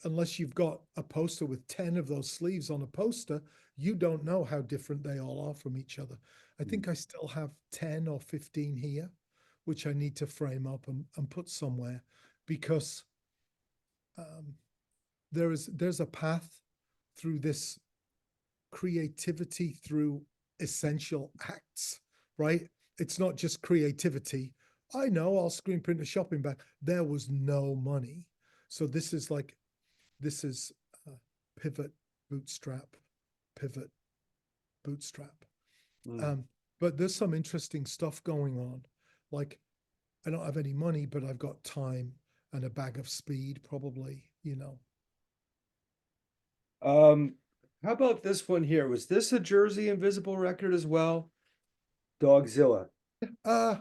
unless you've got a poster with 10 of those sleeves on a poster, you don't know how different they all are from each other. I think I still have 10 or 15 here, which I need to frame up and put somewhere, because there's a path through this creativity through essential acts, right? It's not just creativity. I know I'll screen print a shopping bag. There was no money. So this is pivot, bootstrap, pivot, bootstrap. Mm. But there's some interesting stuff going on. Like, I don't have any money, but I've got time and a bag of speed, probably. Um, how about this one here? Was this a Jersey Invisible record as well? Dogzilla. Uh,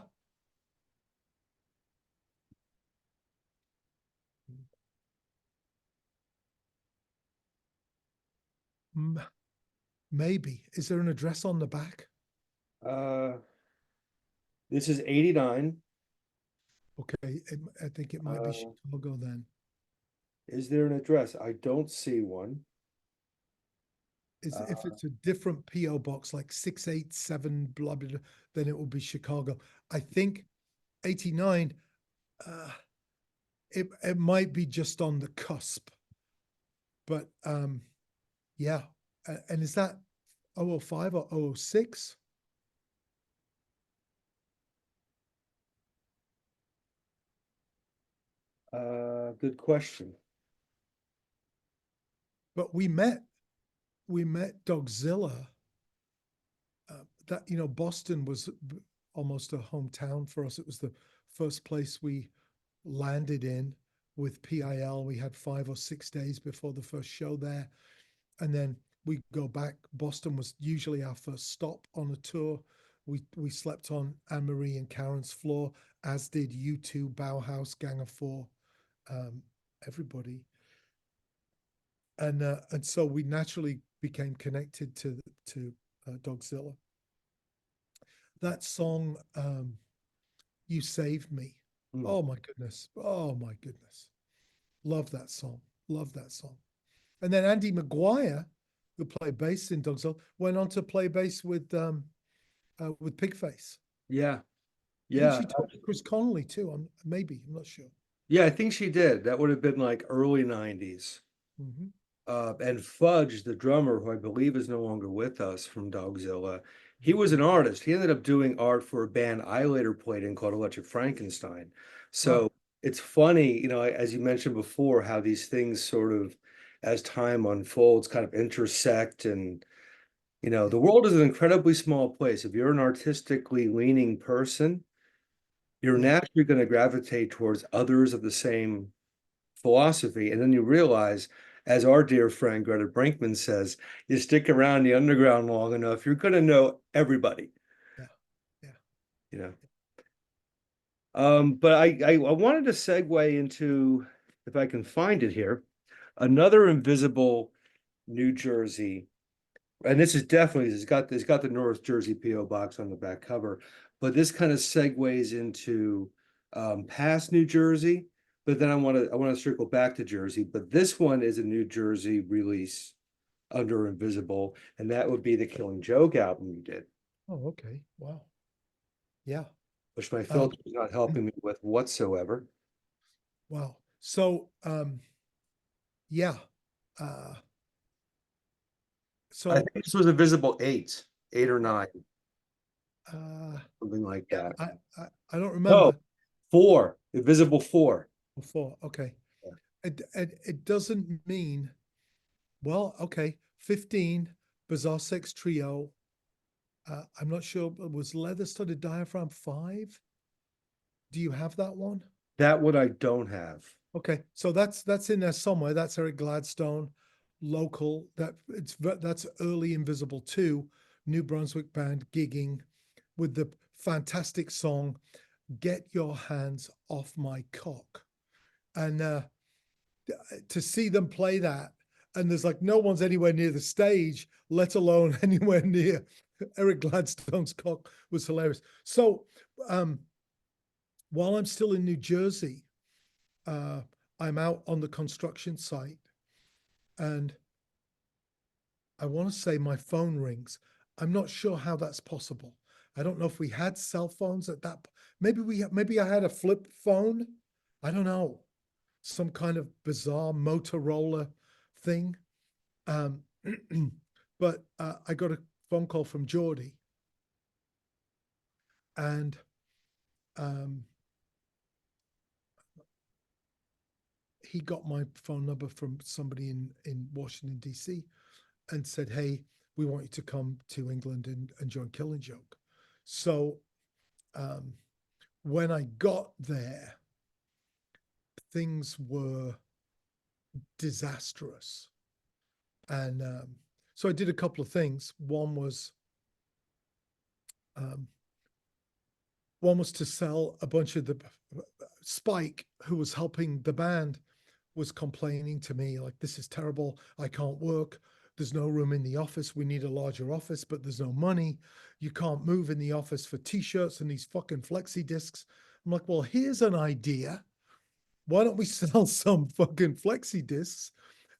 maybe. Is there an address on the back? Uh, this is 89. Okay, I think it might be Uh, Chicago then. is there an address? I don't see one. If Uh, it's a different PO box like 687 blah blah, blah, then it will be Chicago. I think 89. Uh, it might be just on the cusp, but yeah. And is that 005 or 006? good question. But we met Dogzilla. That Boston was almost a hometown for us. It was the first place we landed in with PiL. We had 5 or 6 days before the first show there, and then we go back. Boston was usually our first stop on a tour. We slept on Anne Marie and Karen's floor, as did U2, Bauhaus, Gang of Four, um, everybody, and so we naturally became connected to Dogzilla. That song, "You Saved Me." Mm. Oh my goodness! Oh my goodness! Love that song. Love that song. And then Andy Maguire, who played bass in Dogzilla, went on to play bass with Pigface. Yeah, I think yeah, she talked to Chris Connolly too. I'm not sure. yeah. I think she did. That would have been like early 90s. Hmm. And Fudge, the drummer, who I believe is no longer with us from Dogzilla, he was Okay. an artist. He ended up doing art for a band I later played in called Electric Frankenstein. Oh, So it's funny, as you mentioned before, how these things sort of, as time unfolds, kind of intersect. And, yeah, the world is an incredibly small place. If you're an artistically leaning person, you're yeah, naturally going to gravitate towards others of the same philosophy. And then you realize, as our dear friend Greta Brinkman says, you stick around the underground long enough, you're going to know everybody, yeah, yeah. you know. But I wanted to segue into, if I can find it here, another invisible New Jersey, and this is definitely it's got the North Jersey PO box on the back cover, but this kind of segues into past New Jersey. But then I want to circle back to Jersey. But this one is a New Jersey release under Invisible, and that would be the Killing Joke album you did, Oh, okay. Wow. Yeah. which my Um, filter is not helping me with whatsoever. wow. So, yeah. Uh, I so, think this was Invisible 8 or 9, uh, something like yeah, that. I don't No, remember 4, Invisible 4. before. Okay. Yeah. It doesn't mean, well, okay. 15, Bizarre Sex Trio. I'm not sure, but was Leather Studded Diaphragm 5? Do you have that one? That one I don't have. Okay, so that's in there somewhere. That's Eric Gladstone, local. That's early Invisible 2, New Brunswick band gigging with the fantastic song "Get Your Hands Off My Cock," and to see them play that, and there's like no one's anywhere near the stage, let alone anywhere near Eric Gladstone's cock was hilarious. So um, while I'm still in New Jersey, uh, I'm out on the construction site, and I want to say my phone rings. I'm not sure how that's possible. I don't know if we had cell phones at that. Maybe I had a flip phone. I don't know, some kind of bizarre Motorola thing. Um, but I got a phone call from Geordie, and um, he got my phone number from somebody in Washington D.C. and said, "Hey, we want you to come to England and join Killing Joke." So um, when I got there, things were disastrous, and so I did a couple of things. Um, one was to sell a bunch of the Spike, who was helping the band, was complaining to me like, "This is terrible. I can't work. There's no room in the office. We need a larger office, but there's no money. You can't move in the office for t-shirts and these fucking flexi discs." I'm like, "Well, here's an idea. Why don't we sell some fucking flexi discs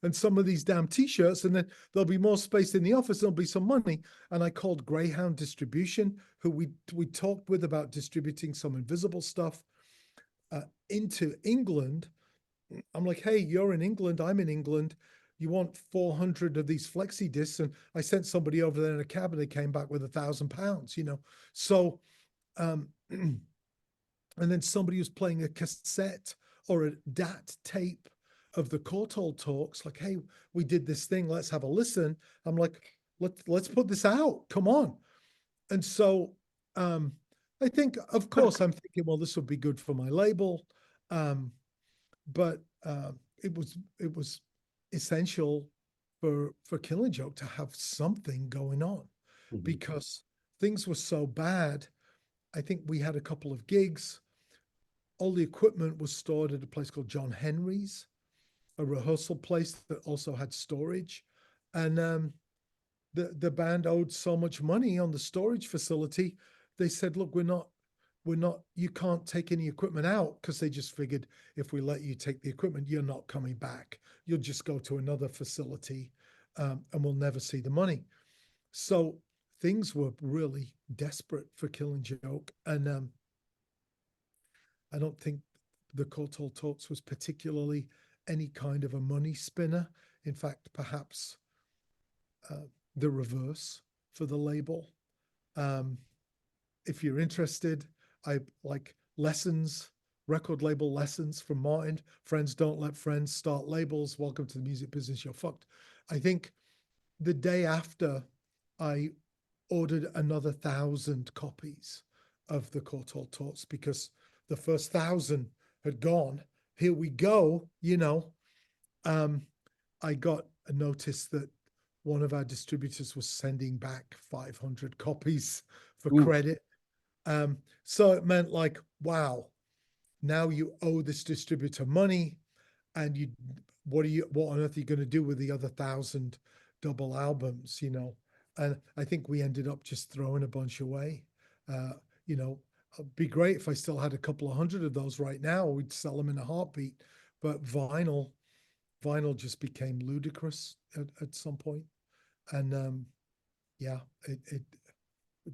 and some of these damn t-shirts, and then there'll be more space in the office, there'll be some money." And I called Greyhound Distribution, who we talked with about distributing some invisible stuff into England. I'm like, "Hey, you're in England, I'm in England. You want 400 of these flexi discs?" And I sent somebody over there in a cab, and they came back with £1,000, you know. So and then somebody was playing a cassette or a DAT tape of the Courtauld talks, like, "Hey, we did this thing, let's have a listen." I'm like, let's put this out, come on. And so um I think, of course, I'm thinking, well, this would be good for my label. But it was essential for Killing Joke to have something going on, Mhm. because things were so bad. I think we had a couple of gigs. All the equipment was stored at a place called John Henry's, a rehearsal place that also had storage. And the band owed so much money on the storage facility. They said, "Look, we're not, you can't take any equipment out," because they just figured, if we let you take the equipment, you're not coming back. You'll just go to another facility, and we'll never see the money. So things were really desperate for Killing Joke. And I don't think the Courtauld Talks was particularly any kind of a money spinner. In fact, perhaps uh, the reverse for the label. Um, if you're interested, I like lessons, record label lessons from Martin. Friends don't let friends start labels. Welcome to the music business. You're fucked. I think the day after, I ordered another 1,000 copies of the Courtauld Talks, because the first 1,000 had gone. Here we go, you know. Um, I got a notice that one of our distributors was sending back 500 copies for Ooh. credit. So it meant like, wow, now you owe this distributor money, and what on earth are you going to do with the other 1,000 double albums, you know? And I think we ended up just throwing a bunch away. Uh, you know, it'd be great if I still had a couple of hundred of those right now. We'd sell them in a heartbeat. But vinyl just became ludicrous at some point. And yeah, it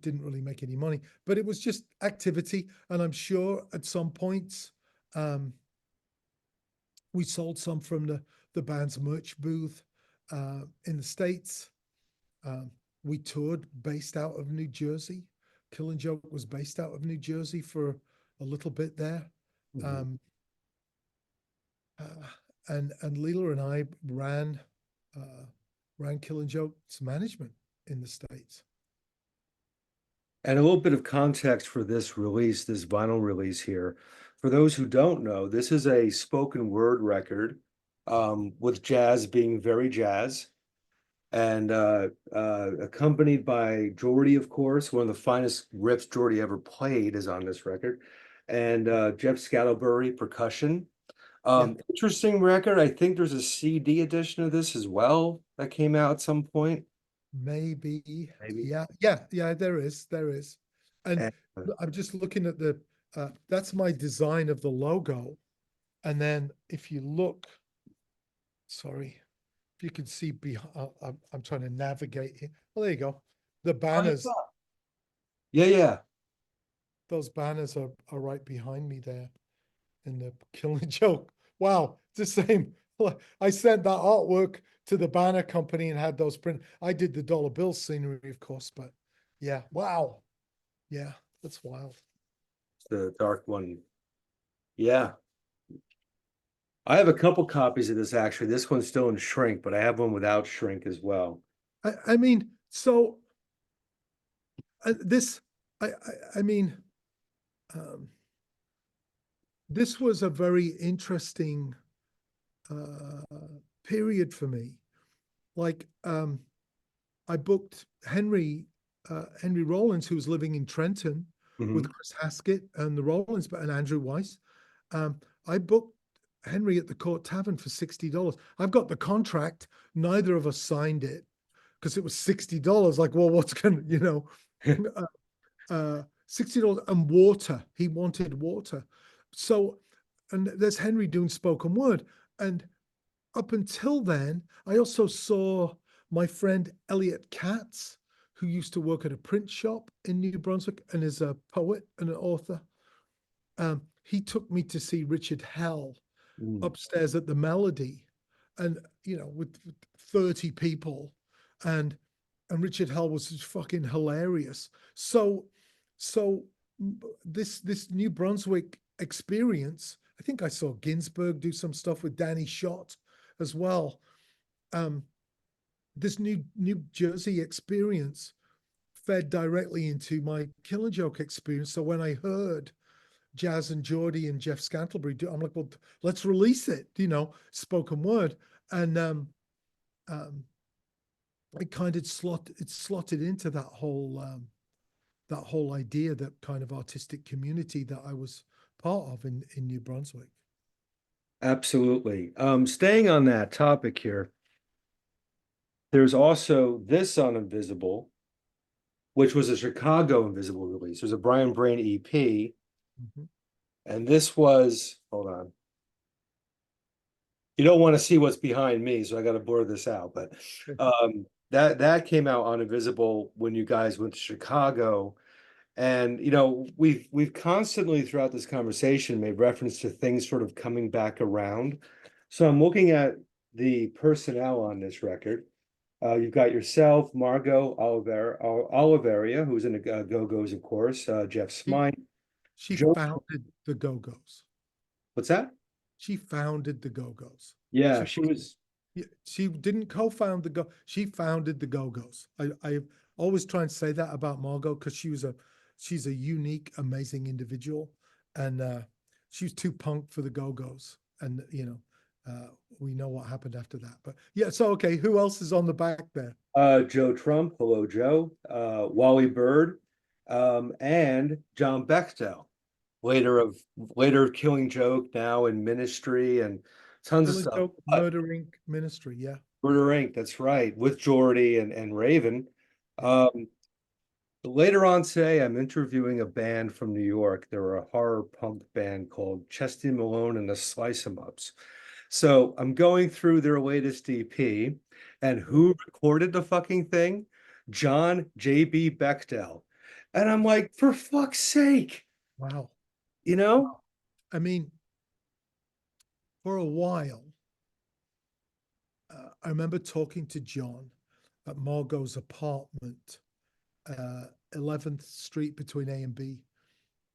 didn't really make any money, but it was just activity. And I'm sure at some points um, we sold some from the band's merch booth in the States. Um, we toured based out of New Jersey. Killing Joke was based out of New Jersey for a little bit there. Mhm. Um, uh, and Leela and I uh, ran Killing Joke's management in the States. And a little bit of context for this release, this vinyl release here. For those who don't know, this is a spoken word record, with jazz being very jazz, and accompanied by Geordie, of course. One of the finest riffs Geordie ever played is on this record, and Jeff Scatterbury percussion. Yeah. Interesting record. I think there's a CD edition of this as well that came out at some point. Maybe. maybe. Yeah, there is. And And, I'm just looking at that's my design of the logo. And then if you look, sorry, if you can see behind, I'm trying to navigate here. Well, there you go. The banners, yeah, yeah. those banners are right behind me there in the Killing Joke. Wow, it's the same. I sent that artwork to the banner company and had those print. I did the dollar bill scenery, of course, but yeah, wow. Yeah, that's wild. The dark one. Yeah. I have a couple copies of this actually. This one's still in shrink, but I have one without shrink as well. I mean, so this, I, I mean, um, this was a very interesting uh, period for me. Like, I booked Henry Rollins, who was living in Trenton Mhm. with Chris Haskett and the Rollins, and Andrew Weiss. I booked Henry at the Court Tavern for $60. I've got the contract. Neither of us signed it because it was $60. Like, well, what's gonna, $60 and water. He wanted water. So, and there's Henry doing spoken word. And up until then, I also saw my friend Elliot Katz, who used to work at a print shop in New Brunswick and is a poet and an author. He took me to see Richard Hell Mm. upstairs at the Melody, and with 30 people, and Richard Hell was just fucking hilarious. So this New Brunswick experience, I think I saw Ginsberg do some stuff with Danny Schott as well. This New Jersey experience fed directly into my Killing Joke experience. So when I heard Jazz and Geordie and Jeff Scantlebury do, I'm like, well, let's release it, spoken word. And it kind of slotted into that whole idea, that kind of artistic community that I was part of in New Brunswick. Absolutely. Staying on that topic here, there's also this on Invisible, which was a Chicago Invisible release. There's a Brian Brain EP, Mhm. and this was, hold on. You don't want to see what's behind me, so I got to blur this out. But that came out on Invisible when you guys went to Chicago. And we've constantly throughout this conversation made reference to things sort of coming back around. So I'm looking at the personnel on this record. You've got yourself, Margot Oliveria, who's in the Go-Go's, of course, Jeff She Smythe, she Joe. founded the Go-Go's. What's that? She founded the Go-Go's. Yeah, She she was. Yeah, she didn't co-found the Go. She founded the Go-Go's. I always try and say that about Margot because she's a unique, amazing individual, and she was too punk for the Go-Go's, and we know what happened after that. But yeah, so okay, who else is on the back there? Joe Trump, hello Joe, Wally Bird, and John Bechtel, later of Killing Joke, now in Ministry and tons of Killing stuff. Joke, Murder Inc. Ministry. Yeah, Murder Inc. That's right, with Geordie and Raven. yeah. Um, Later on today, I'm interviewing a band from New York. They're a horror punk band called Chesty Malone and the Slice 'em Ups. So I'm going through their latest EP, and who recorded the fucking thing? John J.B. Bechtel. And I'm like, for fuck's sake, Wow. you know? I mean, for a while, I remember talking to John at Margot's apartment, 11th Street between A and B.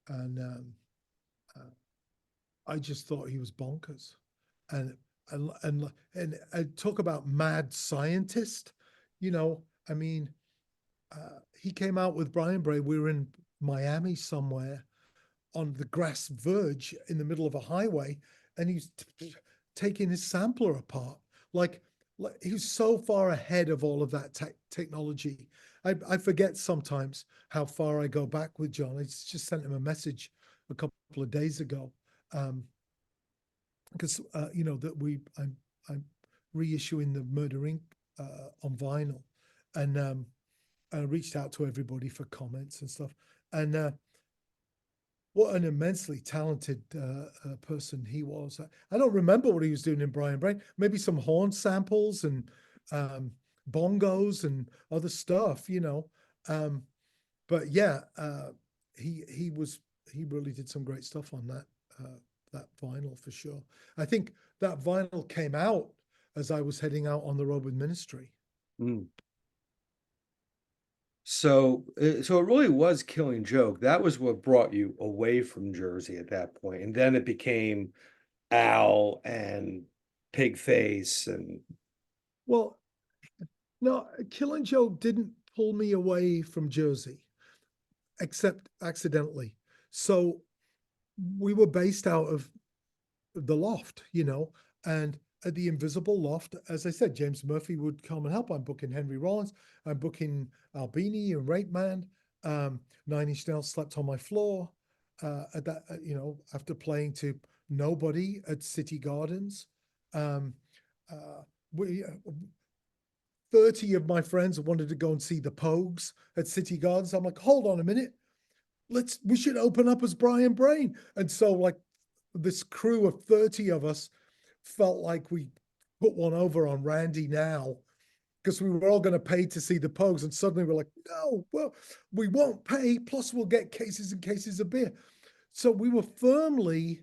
And uh, I just thought he was bonkers. And talk about mad scientist, you know, I mean, he came out with Brian Bray. We were in Miami somewhere on the grass verge in the middle of a highway, and he's taking his sampler apart. Like he was so far ahead of all of that technology. I forget sometimes how far I go back with John. I just sent him a message a couple of days ago, because that I'm reissuing the Murder Inc. On vinyl, and I reached out to everybody for comments and stuff. And what an immensely talented person he was. I don't remember what he was doing in Brian Brain. Maybe some horn samples and bongos and other stuff, you know. But yeah, he really did some great stuff on that vinyl for sure. I think that vinyl came out as I was heading out on the road with Ministry. Mm. So, so it really was Killing Joke. That was what brought you away from Jersey at that point, and then it became Al and Pigface and Well, no, Killing Joke didn't pull me away from Jersey, except accidentally. So we were based out of the loft, you know, and at the Invisible Loft, as I said, James Murphy would come and help. I'm booking Henry Rollins, I'm booking Albini and Rape Man. Nine Inch Nails slept on my floor. At that, you know, after playing to nobody at City Gardens, we 30 of my friends wanted to go and see the Pogues at City Gardens. I'm like, hold on a minute, we should open up as Brian Brain. And so like this crew of 30 of us felt like we put one over on Randy now because we were all going to pay to see the Pogues. And suddenly we're like, no, well, we won't pay. Plus we'll get cases and cases of beer. So we were firmly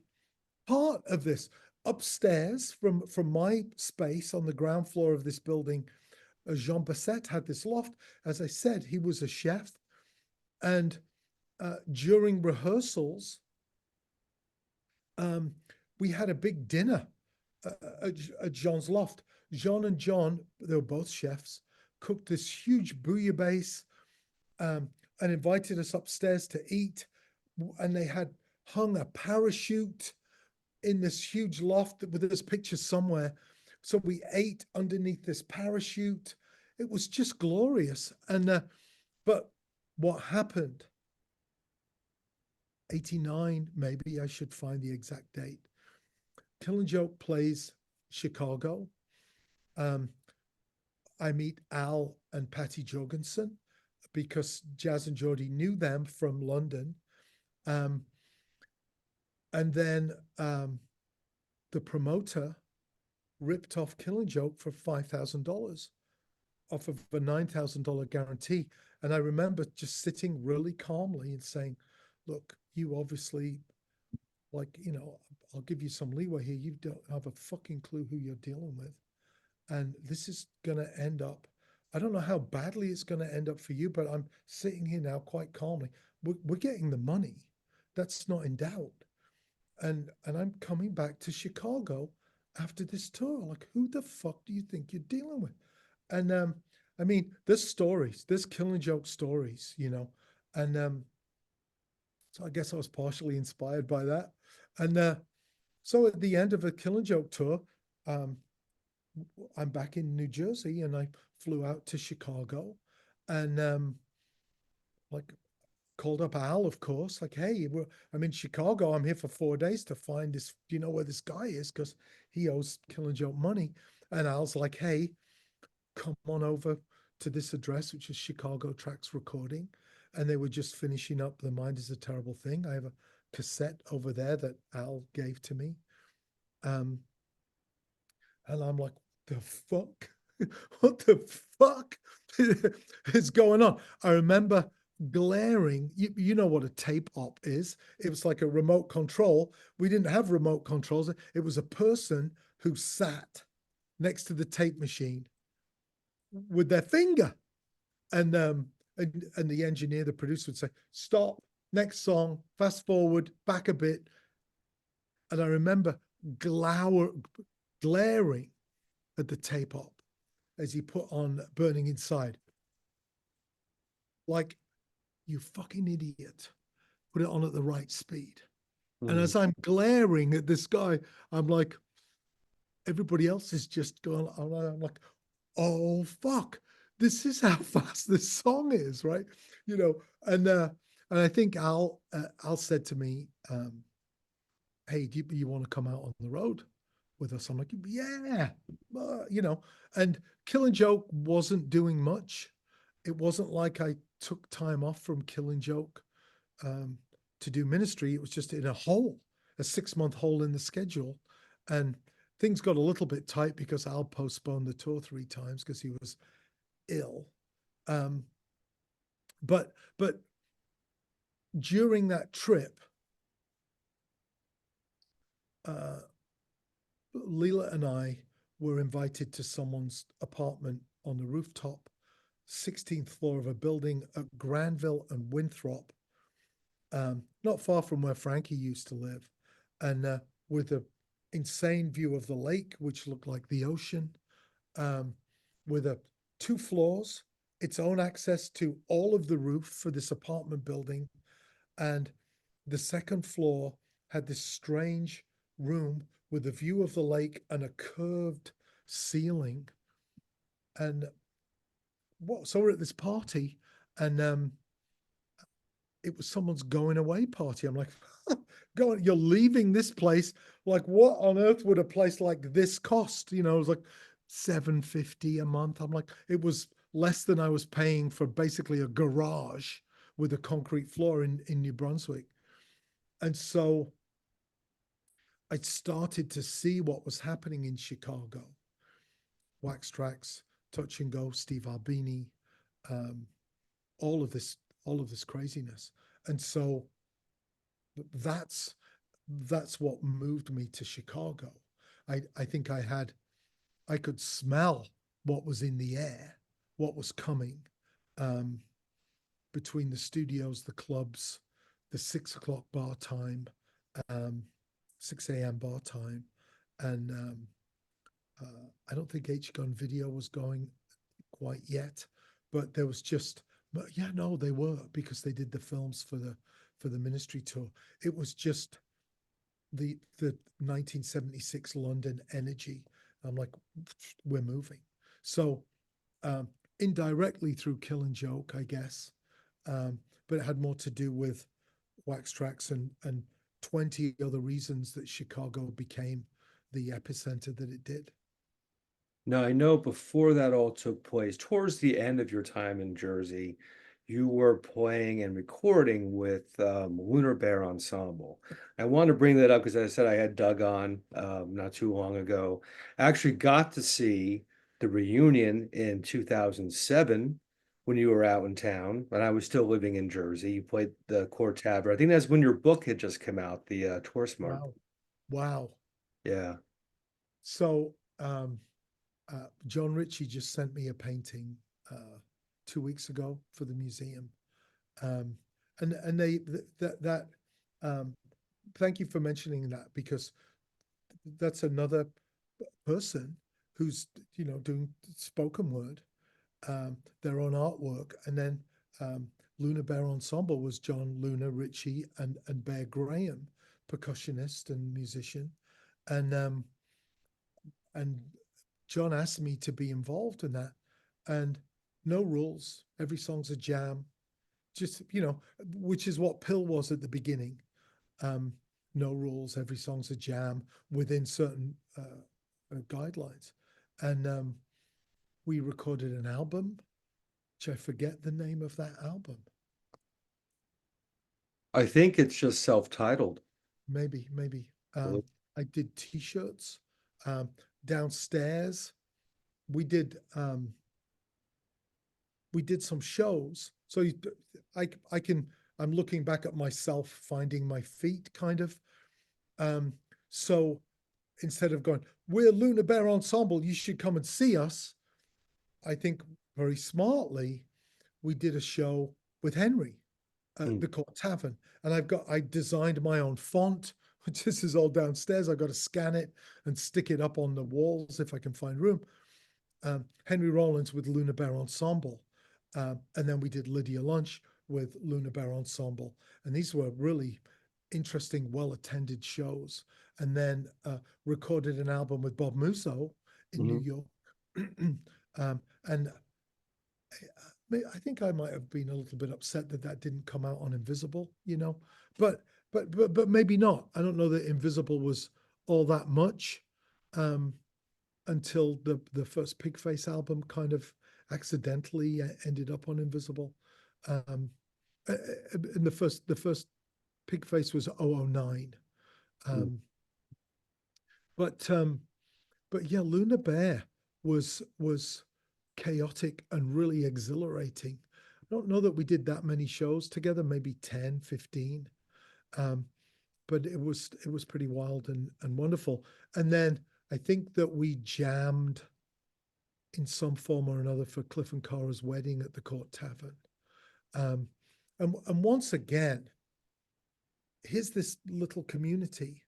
part of this. Upstairs from my space on the ground floor of this building, Jean Basset had this loft. As I said, he was a chef. And during rehearsals, we had a big dinner at Jean's loft. Jean and John, they were both chefs, cooked this huge bouillabaisse and invited us upstairs to eat. And they had hung a parachute in this huge loft with this picture somewhere. So we ate underneath this parachute. It was just glorious. And but what happened? 89, maybe I should find the exact date. Killing Joke plays Chicago. I meet Al and Patty Jorgensen because Jazz and Geordie knew them from London. And then the promoter ripped off Killing Joke for $5,000 off of a $9,000 guarantee. And I remember just sitting really calmly and saying, look, you obviously, like, you know, I'll give you some leeway here. You don't have a fucking clue who you're dealing with. And this is going to end up, I don't know how badly it's going to end up for you, but I'm sitting here now quite calmly. We're getting the money. That's not in doubt. And I'm coming back to Chicago after this tour. Like, who the fuck do you think you're dealing with? And I mean, there's stories, there's Killing Joke stories, you know. And so I guess I was partially inspired by that. And so at the end of a Killing Joke tour, I'm back in New Jersey and I flew out to Chicago and like called up Al, of course, like, hey, I'm in Chicago. I'm here for 4 days to find this, do you know where this guy is? Because he owes Killing Joke money. And Al's like, hey, come on over to this address, which is Chicago Tracks Recording. And they were just finishing up The Mind is a Terrible Thing. I have a cassette over there that Al gave to me. And I'm like, the fuck? What the fuck is going on? I remember glaring. You know what a tape op is. It was like a remote control. We didn't have remote controls. It was a person who sat next to the tape machine with their finger. And the engineer, the producer would say, stop, next song, fast forward, back a bit. And I remember glaring at the tape op as he put on Burning Inside. Like, you fucking idiot. Put it on at the right speed. And as I'm glaring at this guy, I'm like, everybody else is just going, I'm like, oh, fuck. This is how fast this song is, right? You know, and I think Al said to me, hey, do you want to come out on the road with us? I'm like, yeah, you know. And Killing Joke wasn't doing much it wasn't like I took time off from Killing Joke um, to do ministry. It was just in a hole, a 6-month hole in the schedule. And things got a little bit tight because Al postponed the tour 3 times because he was ill. Um, but during that trip, Leela and I were invited to someone's apartment on the rooftop, 16th floor of a building at Granville and Winthrop, not far from where Frankie used to live, and with an insane view of the lake, which looked like the ocean, um, with 2 floors, its own access to all of the roof for this apartment building. And the second floor had this strange room with a view of the lake and a curved ceiling. And so we're at this party, and it was someone's going away party. I'm like, going, you're leaving this place. Like, what on earth would a place like this cost? You know, it was like $750 a month. I'm like, it was less than I was paying for basically a garage with a concrete floor in New Brunswick. And so I started to see what was happening in Chicago. Wax Trax, Touch and Go, Steve Albini, um, all of this, all of this craziness. And so that's what moved me to Chicago. I think I could smell what was in the air, what was coming, um, between the studios, the clubs, the 6 o'clock bar time, um, 6 a.m. bar time. And I don't think H Gun Video was going quite yet, but there was just, but yeah, no, they were, because they did the films for the ministry tour. It was just the 1976 London energy. I'm like, we're moving. So um, indirectly through Kill and Joke, I guess, but it had more to do with Wax Trax and 20 other reasons that Chicago became the epicenter that it did. Now, I know before that all took place, towards the end of your time in Jersey, you were playing and recording with Lunar Bear Ensemble. I want to bring that up because I said I had Doug on not too long ago. I actually got to see the reunion in 2007 when you were out in town, and I was still living in Jersey. You played the Court Tavern. I think that's when your book had just come out, the Tour Smart. Wow. Wow. Yeah. So John Ritchie just sent me a painting 2 weeks ago for the museum. And they that thank you for mentioning that, because that's another person who's, doing spoken word, their own artwork. And then Lunar Bear Ensemble was John Luna Ritchie and Bear Graham, percussionist and musician. And John asked me to be involved in that, and no rules. Every song's a jam, just, which is what PiL was at the beginning. No rules. Every song's a jam within certain guidelines. And we recorded an album, which I forget the name of that album. I think it's just self-titled. Maybe. I did T-shirts. Downstairs, we did some shows. So I'm looking back at myself, finding my feet, kind of. So instead of going, we're Lunar Bear Ensemble, you should come and see us, I think very smartly, we did a show with Henry at the Court Tavern. And I designed my own font, which this is all downstairs. I've got to scan it and stick it up on the walls if I can find room. Henry Rollins with Lunar Bear Ensemble. And then we did Lydia Lunch with Lunar Bear Ensemble. And these were really interesting, well-attended shows. And then recorded an album with Bob Musso in New York. And I think I might have been a little bit upset that didn't come out on Invisible, but maybe not. I don't know that Invisible was all that much until the first Pigface album kind of accidentally ended up on Invisible. Um, and the first Pigface was 009. Mm. Um, but but yeah, Lunar Bear was chaotic and really exhilarating. I don't know that we did that many shows together, maybe 10, 15. Um, but it was pretty wild and wonderful. And then I think that we jammed in some form or another for Cliff and Cara's wedding at the Court Tavern. Um, and once again, here's this little community,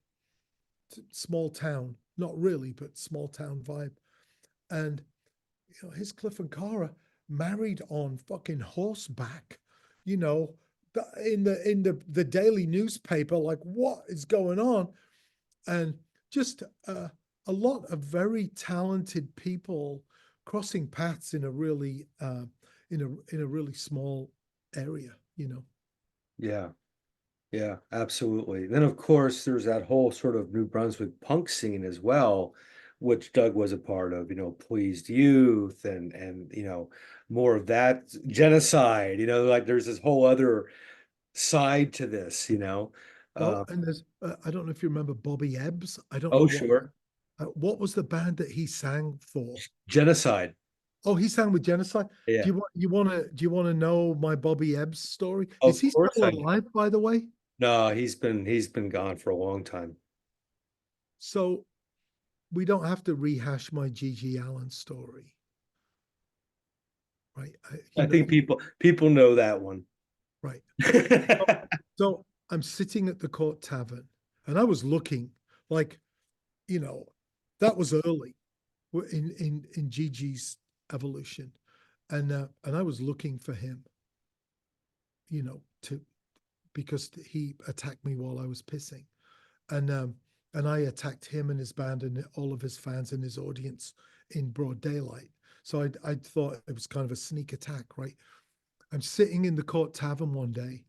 small town, not really, but small town vibe. And his Cliff and Cara married on fucking horseback, you know, in the daily newspaper, like what is going on? And just a lot of very talented people crossing paths in a really in a really small area, you know. Yeah. Yeah, absolutely. Then, of course, there's that whole sort of New Brunswick punk scene as well, which Doug was a part of, Pleased Youth and more of that genocide, like there's this whole other side to this. Oh, Uh, and there's I don't know if you remember Bobby Ebbs. I don't know oh, sure. what was the band that he sang for. Genocide. Oh, he sang with Genocide. Yeah. Do you want to know my Bobby Ebbs story? Is Of he course still I do. alive, by the way? No, he's been gone for a long time. So we don't have to rehash my Gigi Allen story, right? I think people know that one. Right. So, so I'm sitting at the Court Tavern, and I was looking like, you know, that was early in Gigi's evolution, and I was looking for him, to because he attacked me while I was pissing, and I attacked him and his band and all of his fans and his audience in broad daylight. So I thought it was kind of a sneak attack, right? I'm sitting in the Court Tavern one day.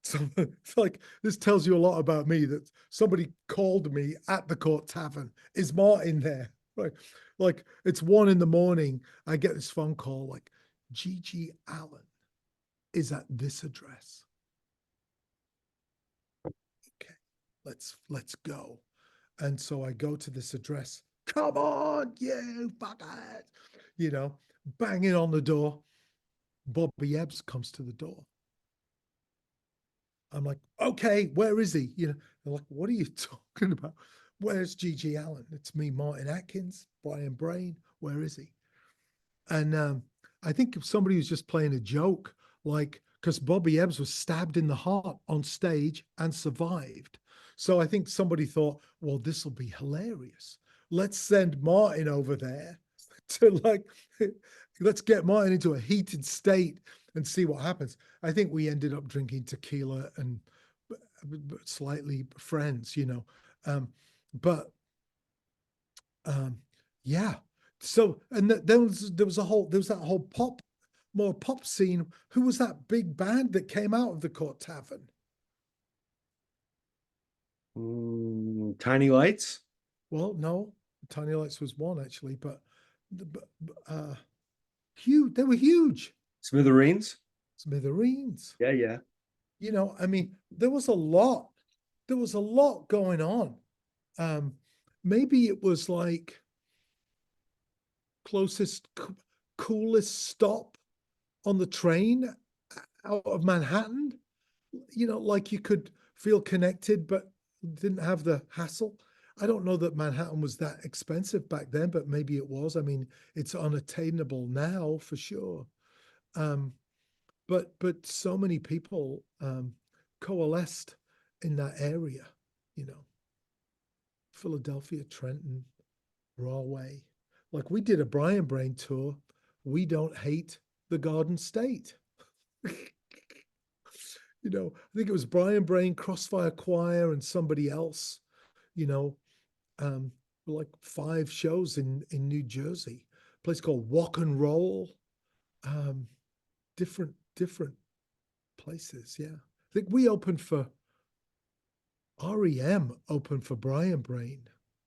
So it's like this tells you a lot about me that somebody called me at the Court Tavern. Is Martin there? Right. Like it's 1 a.m. I get this phone call like Gigi Allen is at this address. Okay, let's go. And so I go to this address. Come on, you fuckers. You know, banging on the door. Bobby Ebbs comes to the door. I'm like, okay, where is he? They're like, what are you talking about? Where's Gigi Allen? It's me, Martin Atkins, Brian Brain. Where is he? And I think somebody was just playing a joke, like, because Bobby Ebbs was stabbed in the heart on stage and survived. So I think somebody thought, well, this will be hilarious. Let's send Martin over there to like, let's get Martin into a heated state and see what happens. I think we ended up drinking tequila and slightly friends. Um, but um, yeah. So and there was that whole more pop scene. Who was that big band that came out of the Court Tavern? Tiny Lights, Well, no, Tiny Lights was one actually, but huge. They were huge. Smithereens. Smithereens. Yeah, yeah. I mean, there was a lot. There was a lot going on. Um, Maybe it was like closest, coolest stop on the train out of Manhattan. Like you could feel connected, but didn't have the hassle. I don't know that Manhattan was that expensive back then, but maybe it was. I mean, it's unattainable now for sure. Um, but so many people coalesced in that area, you know, Philadelphia, Trenton, Rahway. Like we did a Brian Brain tour. We don't hate the Garden State. I think it was Brian Brain, Crossfire Choir, and somebody else, you know, um, like 5 shows in New Jersey, a place called Walk and Roll, um, different places. Yeah. I think we opened for REM, opened for Brian Brain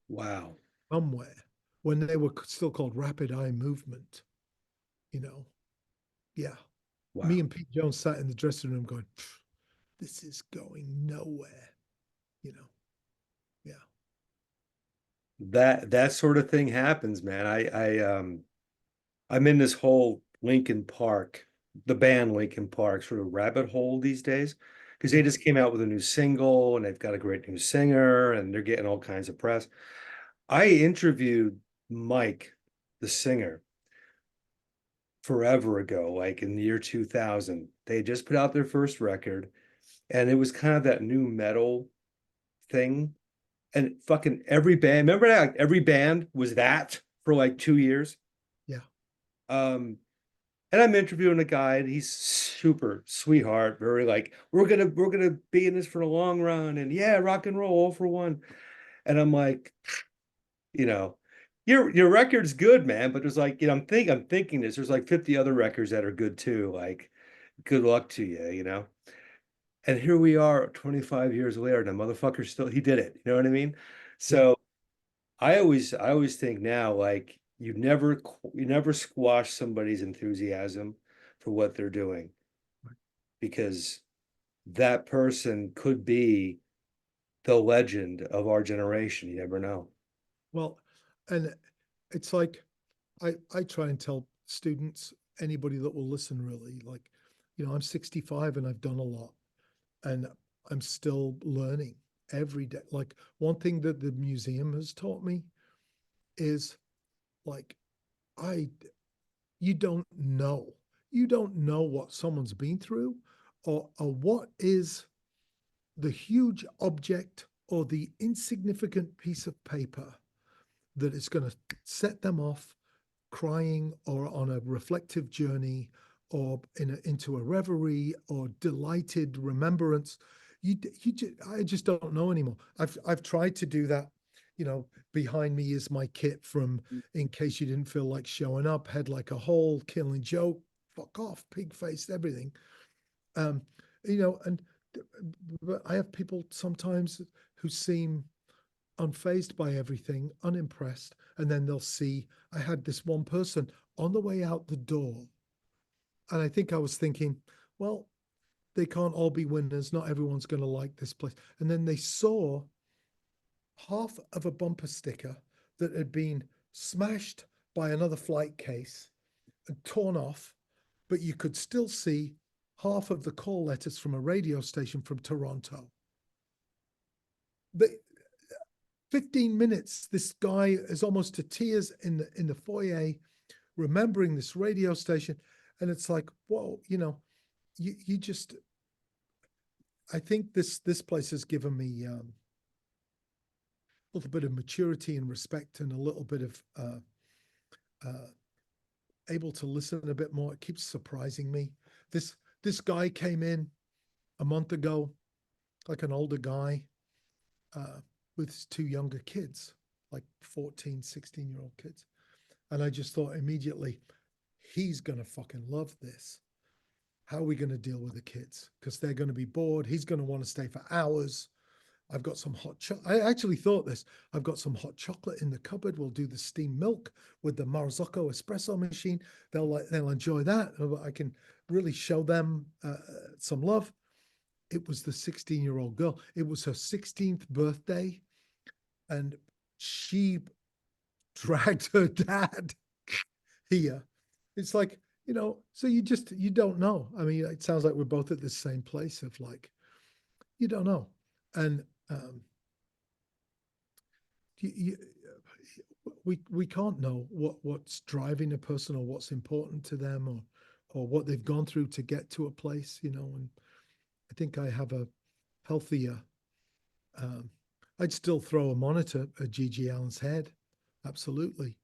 Wow. somewhere when they were still called Rapid Eye Movement. you know. Yeah. Me Wow. and Pete Jones sat in the dressing room going, this is going nowhere, you know. Yeah. That sort of thing happens, man. I'm in this whole Linkin Park, the band Linkin Park sort of rabbit hole these days because they Yeah. just came out with a new single and they've got a great new singer and they're getting all kinds of press. I interviewed Mike, the singer, forever ago, like in the year 2000. They had just put out their first record and it was kind of that new metal thing. And fucking every band, remember that? Like, every band was that for like 2 years. Yeah. Um, And I'm interviewing a guy, and he's super sweetheart, very like, we're gonna be in this for the long run, and yeah, rock and roll all for one. And I'm like, you know, your record's good, man, but there's like, I'm thinking this. There's like 50 other records that are good too. Like, good luck to you, you know. And here we are, 25 years later, and the motherfucker still he did it. You know what I mean? Yeah. So I always think now, like, you never squash somebody's enthusiasm for what they're doing because that person could be the legend of our generation. You never know. Well, and it's like I try and tell students, anybody that will listen really, like, I'm 65 and I've done a lot and I'm still learning every day. Like one thing that the museum has taught me is like I you don't know. You don't know what someone's been through or what is the huge object or the insignificant piece of paper that is going to set them off crying or on a reflective journey or into a reverie or delighted remembrance. I just don't know anymore. I've tried to do that. Behind me is my kit from In Case You Didn't Feel Like Showing Up, Head Like a Hole, Killing Joke, Fuck Off, Pigface, everything. Um, and but I have people sometimes who seem unfazed by everything, unimpressed. And then they'll see, I had this one person on the way out the door. And I think I was thinking, well, they can't all be winners. Not everyone's going to like this place. And then they saw half of a bumper sticker that had been smashed by another flight case and torn off, but you could still see half of the call letters from a radio station from Toronto. They, 15 minutes, this guy is almost to tears in the foyer, remembering this radio station. And it's like, whoa, you just, I think this place has given me a little bit of maturity and respect and a little bit of uh, able to listen a bit more. It keeps surprising me. This guy came in a month ago, like an older guy, uh, with his two younger kids, like 14, 16-year-old kids. And I just thought immediately, he's going to fucking love this. How are we going to deal with the kids? Because they're going to be bored. He's going to want to stay for hours. I've got some hot chocolate. I actually thought this. I've got some hot chocolate in the cupboard. We'll do the steamed milk with the Marzocco espresso machine. They'll enjoy that. I can really show them some love. It was the 16-year-old girl. It was her 16th birthday, and she dragged her dad here. It's like, so you don't know. I mean, it sounds like we're both at the same place of like, you don't know. And you, we can't know what's driving a person or what's important to them or what they've gone through to get to a place, and I think I have a healthier um, I'd still throw a monitor at Gigi Allen's head, absolutely,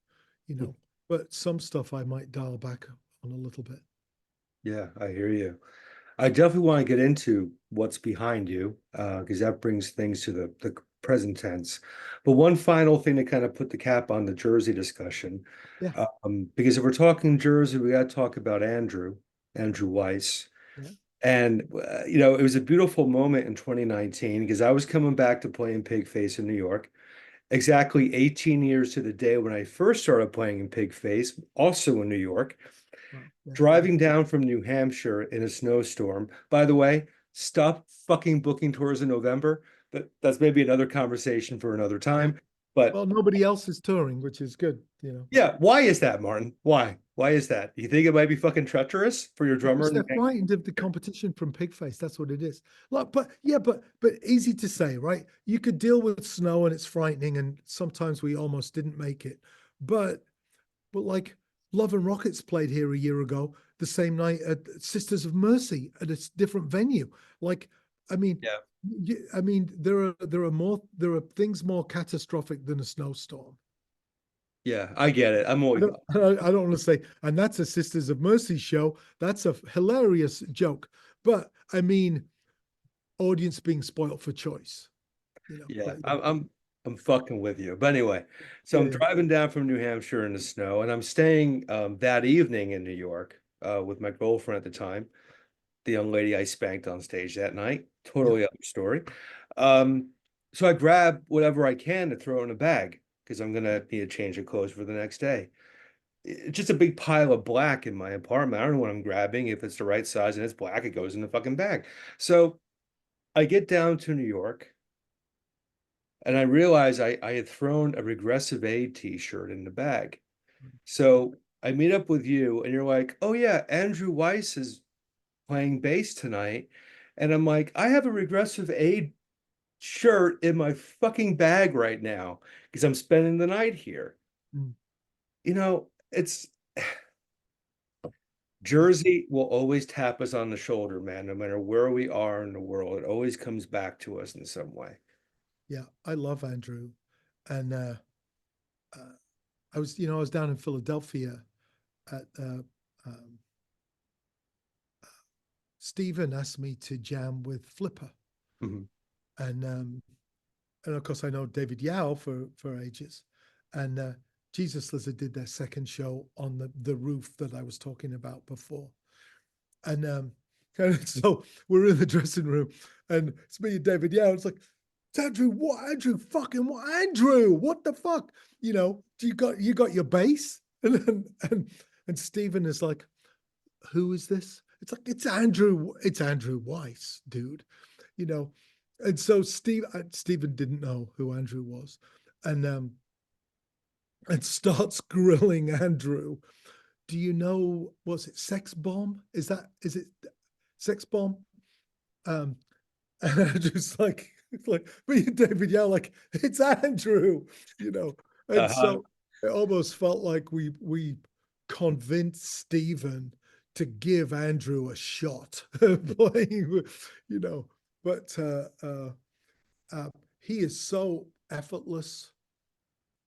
but some stuff I might dial back on a little bit. Yeah, I hear you. I definitely want to get into what's behind you, because that brings things to the present tense. But one final thing to kind of put the cap on the Jersey discussion, Yeah, because if we're talking Jersey, we got to talk about Andrew Weiss. yeah, And it was a beautiful moment in 2019 because I was coming back to playing Pigface in New York, exactly 18 years to the day when I first started playing in Pigface, also in New York. Wow. Yeah. Driving down from New Hampshire in a snowstorm. By the way, stop fucking booking tours in November. That's maybe another conversation for another Yeah. time. But Well, nobody else is touring, which is good, you know. yeah, why is that, Martin? Why? Why is that? You think it might be fucking treacherous for your drummer Because in New they're Hampshire? frightened of the competition from Pigface. That's what it is. Like, but yeah, but easy to say, right? You could deal with snow and it's frightening, and sometimes we almost didn't make it. But like Love and Rockets played here a year ago, the same night at Sisters of Mercy at a different venue. Like, I mean, Yeah. I mean, there are things more catastrophic than a snowstorm. Yeah, I get it. I'm I always don't, I don't want to say, and that's a Sisters of Mercy show. That's a hilarious joke. But I mean, audience being spoiled for choice, you know. yeah, But yeah, I'm fucking with you. But anyway, so yeah, I'm yeah, driving down from New Hampshire in the snow, and I'm staying that evening in New York with my girlfriend at the time, the young lady I spanked on stage that night. yeah. Totally other story. Um, so I grab whatever I can to throw in a bag because I'm gonna need a change of clothes for the next day. It's just a big pile of black in my apartment. I don't know what I'm grabbing. If it's the right size and it's black, it goes in the fucking bag. So I get down to New York and I realize I had thrown a Regressive Aid t-shirt in the bag. So I meet up with you and you're like, oh yeah, Andrew Weiss is playing bass tonight. And I'm like, I have a Regressive Aid shirt in my fucking bag right now because I'm spending the night here. Mm, It's yeah, Jersey will always tap us on the shoulder, man, no matter where we are in the world. It always comes back to us in some way. yeah. I love Andrew, and uh, I was down in Philadelphia at um, Stephen asked me to jam with Flipper, Mhm. and of course I know David Yao for ages, and Jesus Lizard did their second show on the roof that I was talking about before, and and so we're in the dressing room, and it's me and David Yao. It's like, it's Andrew, what Andrew, fucking what Andrew, what the fuck, you got your bass, and Stephen is like, who is this? It's like, it's Andrew Weiss, dude, you know. And so Stephen didn't know who Andrew was, and starts grilling Andrew. Do you know, was it Sex Bomb? Is it Sex Bomb? Um, and Andrew's like, it's like, me and David yell like, it's Andrew, you know. And Uh-huh. so it almost felt like we convinced Stephen to give Andrew a shot playing, you know. But he is so effortless,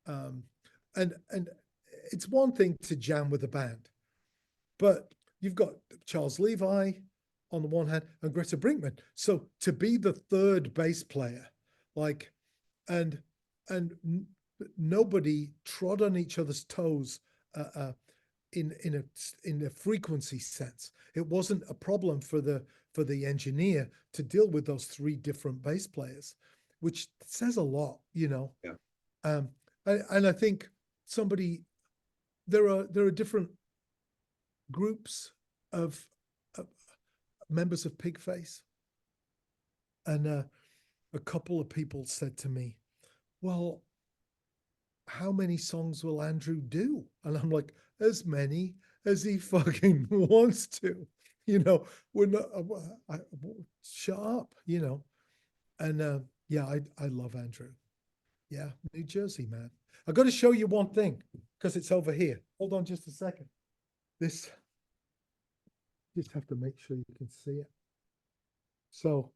um, and it's one thing to jam with a band, but you've got Charles Levi on the one hand and Greta Brinkman. So to be the third bass player, like, and and nobody trod on each other's toes uh, uh, in a frequency sense. It wasn't a problem for the engineer to deal with those three different bass players, which says a lot, you know. Yeah. Um, and I think somebody there are different groups of uh, members of Pigface, and a couple of people said to me, "Well, how many songs will Andrew do?" And I'm like, "As many as he fucking wants to." You know, we're not. Shut up, you know. And yeah, I love Andrew. Yeah, New Jersey man. I got to show you one thing because it's over here. Hold on just a second. This just have to make sure you can see it. So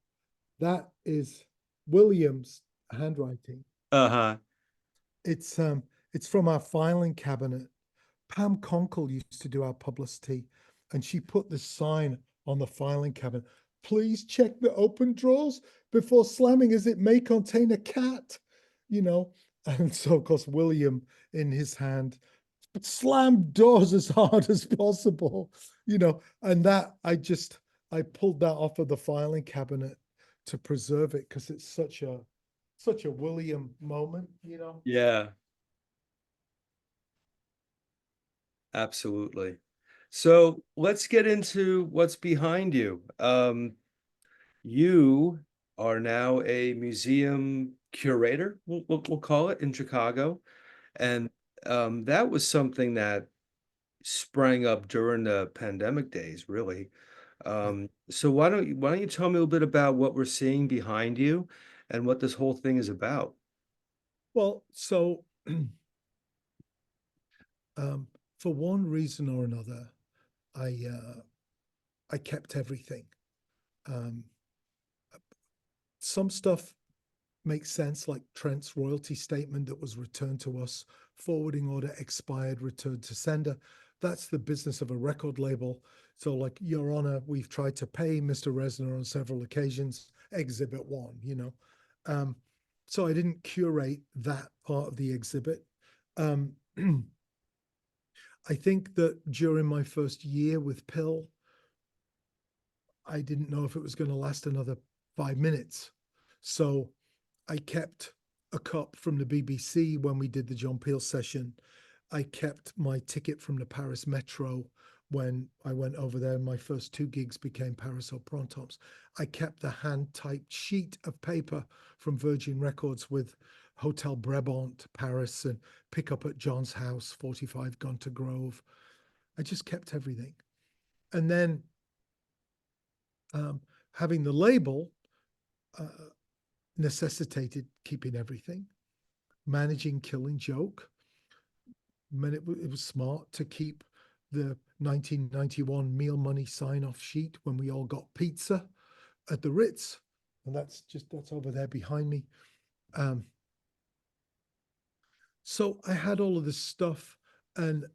that is William's handwriting. Uh-huh. It's from our filing cabinet. Pam Conkle used to do our publicity, and she put this sign on the filing cabinet. Please check the open drawers before slamming, as it may contain a cat, you know. And so, of course, William in his hand slammed doors as hard as possible, you know. And that I pulled that off of the filing cabinet to preserve it because it's such a William moment, you know. Yeah, absolutely. So let's get into what's behind you. You are now a museum curator, we'll call it, in Chicago. And that was something that sprang up during the pandemic days, really. Yeah. So why don't you tell me a little bit about what we're seeing behind you and what this whole thing is about? Well, so um, for one reason or another, I kept everything. Um, some stuff makes sense, like Trent's royalty statement that was returned to us, forwarding order expired, returned to sender. That's the business of a record label. So, like, Your Honor, we've tried to pay Mr. Resner on several occasions, exhibit one, you know. Um, so I didn't curate that part of the exhibit. Um, I think that during my first year with PiL, I didn't know if it was going to last another 5 minutes. So I kept a cup from the BBC when we did the John Peel session. I kept my ticket from the Paris Metro when I went over there. My first two gigs became Paris au Printemps. I kept the hand typed sheet of paper from Virgin Records with Hotel Brabant, Paris, and Pick Up at John's House, 45 Gunter Grove. I just kept everything. And then um, having the label uh, necessitated keeping everything. Managing Killing Joke meant it was smart to keep the 1991 meal money sign off sheet when we all got pizza at the Ritz. And that's over there behind me. Um, so I had all of this stuff and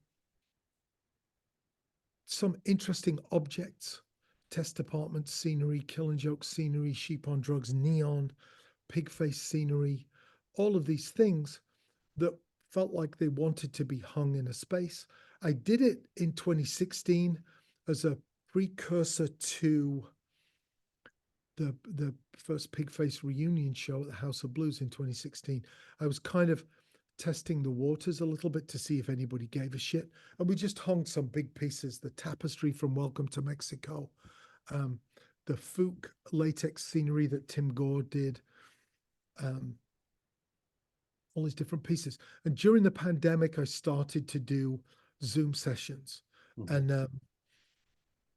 some interesting objects, test department scenery, Killing Joke scenery, sheep on drugs, neon, Pigface scenery, all of these things that felt like they wanted to be hung in a space. I did it in 2016 as a precursor to the first Pigface reunion show at the House of Blues in 2016. I was kind of testing the waters a little bit to see if anybody gave a shit. And we just hung some big pieces, the tapestry from Welcome to Mexico, um, the Fook latex scenery that Tim Gore did, um, all these different pieces. And during the pandemic, I started to do Zoom sessions Mhm. and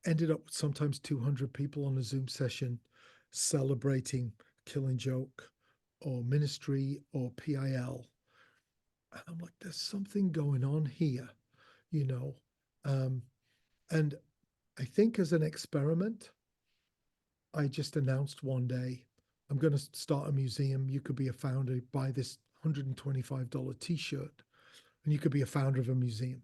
ended up with sometimes 200 people on a Zoom session celebrating Killing Joke or Ministry or PiL. And I'm like, there's something going on here, you know. Um, and I think as an experiment, I just announced one day, I'm going to start a museum. You could be a founder, buy this $125 t-shirt, and you could be a founder of a museum.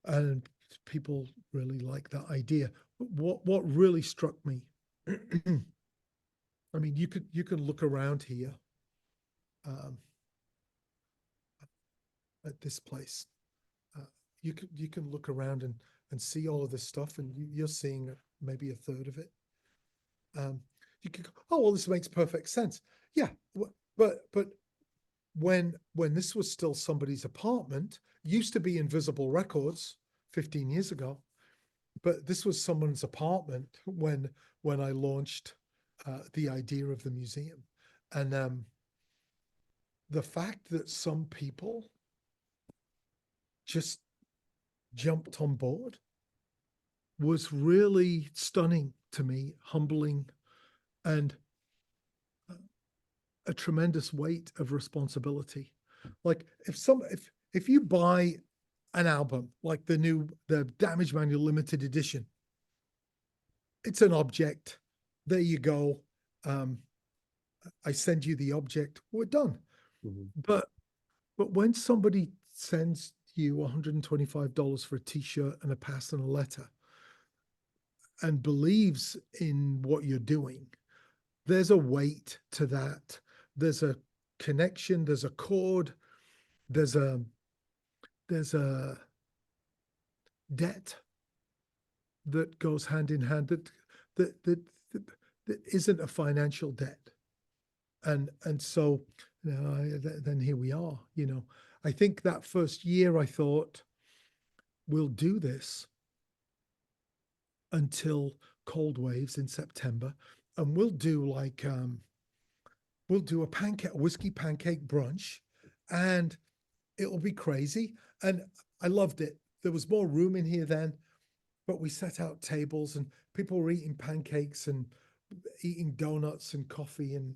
And people really like that idea. What really struck me, I mean, you can look around here um, at this place. Uh, you can look around and see all of this stuff, and you're seeing maybe a third of it. Um, you could go, oh well, this makes perfect sense. Yeah, but when this was still somebody's apartment, used to be Invisible Records 15 years ago, but this was someone's apartment when I launched the idea of the museum, and the fact that some people just jumped on board was really stunning to me, humbling, and a tremendous weight of responsibility. Like if you buy an album like the Damage Manual limited edition, it's an object. There you go. Um, I send you the object. We're done. Mhm. But when somebody sends you $125 for a t-shirt and a pass and a letter and believes in what you're doing, there's a weight to that. There's a connection, there's a chord, there's a there's a debt that goes hand in hand that that, that, that isn't a financial debt. And so then here we are. I think that first year I thought we'll do this until Cold Waves in September, and we'll do like we'll do a whiskey pancake brunch, and it'll be crazy. And I loved it. There was more room in here then, but we set out tables and people were eating pancakes and eating donuts and coffee, and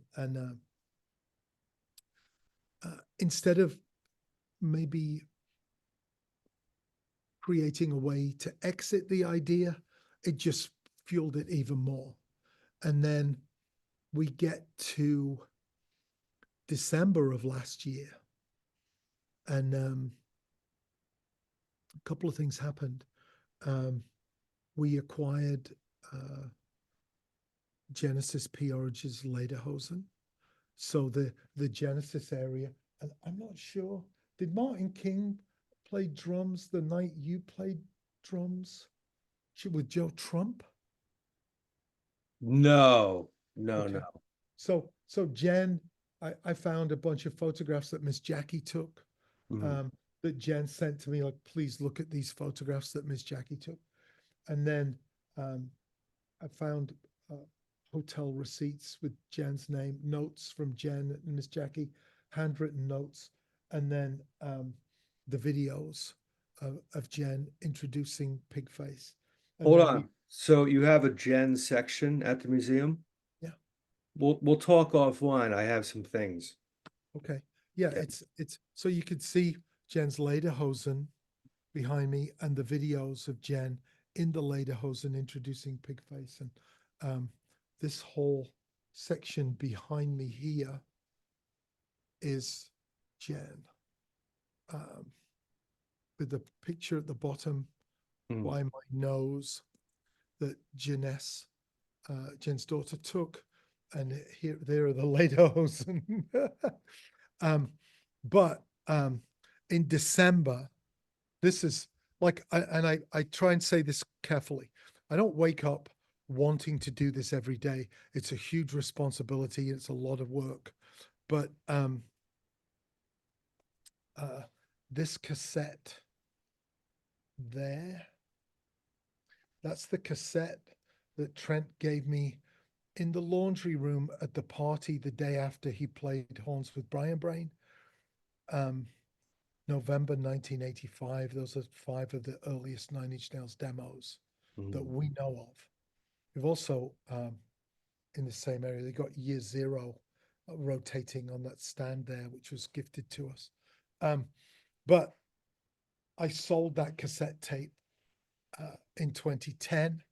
instead of maybe creating a way to exit the idea, it just fueled it even more. And then we get to December of last year, and a couple of things happened. We acquired Genesis P. Origins Lederhosen. So the Genesis area, and I'm not sure, did Martin King play drums the night you played drums with Joe Trump? No, no, Okay. no. So Jen, I found a bunch of photographs that Miss Jackie took, Mhm. that Jen sent to me, like, please look at these photographs that Miss Jackie took. And then I found hotel receipts with Jen's name, notes from Jen and Miss Jackie, handwritten notes, and then the videos of Jen introducing Pigface. And Hold then we, on. So you have a Gen section at the museum? yeah, We'll talk offline. I have some things. okay. Yeah, Yeah. it's so you could see Jen's lederhosen behind me and the videos of Jen in the lederhosen introducing Pigface. And this whole section behind me here is Jen, with the picture at the bottom Mm. by my nose that Jen's daughter took. And here, there are the lederhosen. But in December, this is like, I try and say this carefully. I don't wake up wanting to do this every day. It's a huge responsibility. It's a lot of work. But this cassette there, that's the cassette that Trent gave me in the laundry room at the party the day after he played Horns with Brian Brain. November 1985. Those are 5 of the earliest Nine Inch Nails demos that we know of. We've also, in the same area, they got Year Zero rotating on that stand there, which was gifted to us. But I sold that cassette tape in 2010.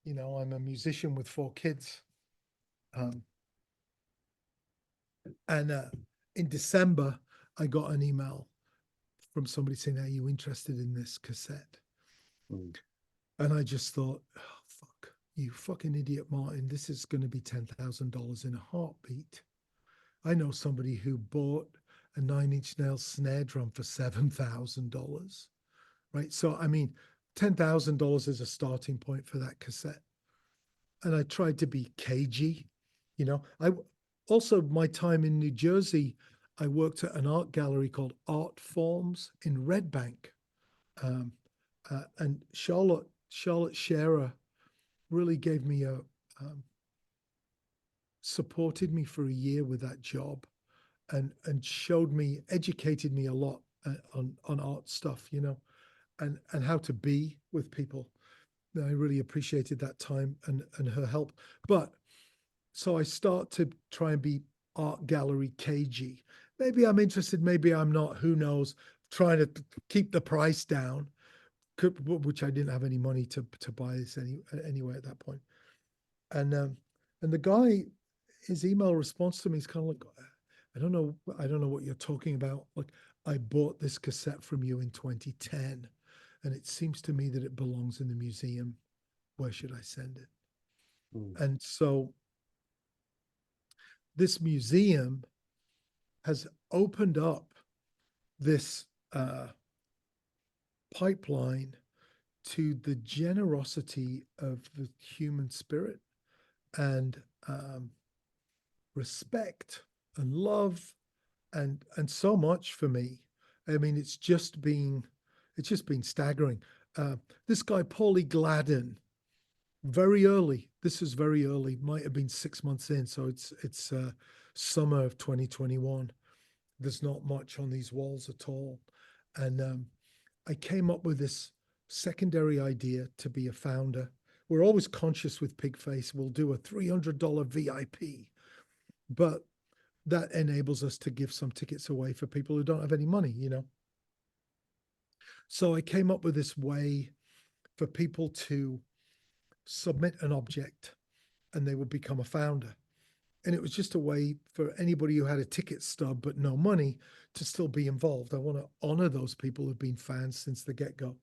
You know, I'm a musician with 4 kids. And in December, I got an email from somebody saying, are you interested in this cassette? Mm. And I just thought, oh, fuck, you fucking idiot, Martin. This is going to be $10,000 in a heartbeat. I know somebody who bought a Nine Inch Nails snare drum for $7,000, right? So, I mean, $10,000 is a starting point for that cassette. And I tried to be cagey, you know. I also, my time in New Jersey, I worked at an art gallery called Art Forms in Red Bank. And Charlotte Scherer really gave me supported me for a year with that job, and showed me, educated me a lot on art stuff, you know, and how to be with people. And I really appreciated that time and her help. But so I start to try and be art gallery cagey. Maybe I'm interested, maybe I'm not. Who knows? Trying to keep the price down, which I didn't have any money to buy this anyway at that point. And the guy, his email response to me is kind of like, I don't know what you're talking about. Like, I bought this cassette from you in 2010, and it seems to me that it belongs in the museum. Where should I send it? Mm. And so this museum has opened up this pipeline to the generosity of the human spirit and respect and love and so much for me. I mean, it's It's just been staggering. This guy, Paulie Gladden, very early. This is very early. Might have been 6 months in. So it's summer of 2021. There's not much on these walls at all. And I came up with this secondary idea to be a founder. We're always conscious with Pigface. We'll do a $300 VIP, but that enables us to give some tickets away for people who don't have any money, you know? So I came up with this way for people to submit an object and they would become a founder. And it was just a way for anybody who had a ticket stub but no money to still be involved. I want to honor those people who've been fans since the get-go.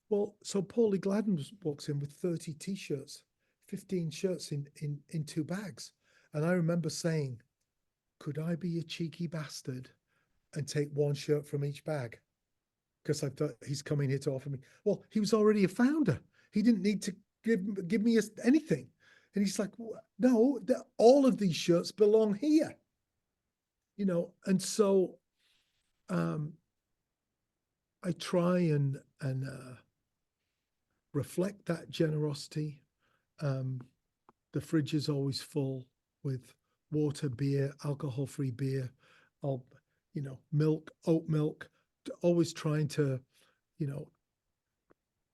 Well, so Paulie Gladden walks in with 30 t-shirts, 15 shirts in 2 bags. And I remember saying, could I be a cheeky bastard and take one shirt from each bag? Because I thought he's coming here to offer me. Well, he was already a founder. He didn't need to give me anything. And he's like, no, all of these shirts belong here. You know, and so I try and reflect that generosity. The fridge is always full with water, beer, alcohol-free beer. I'll, you know, milk, oat milk, always trying to, you know,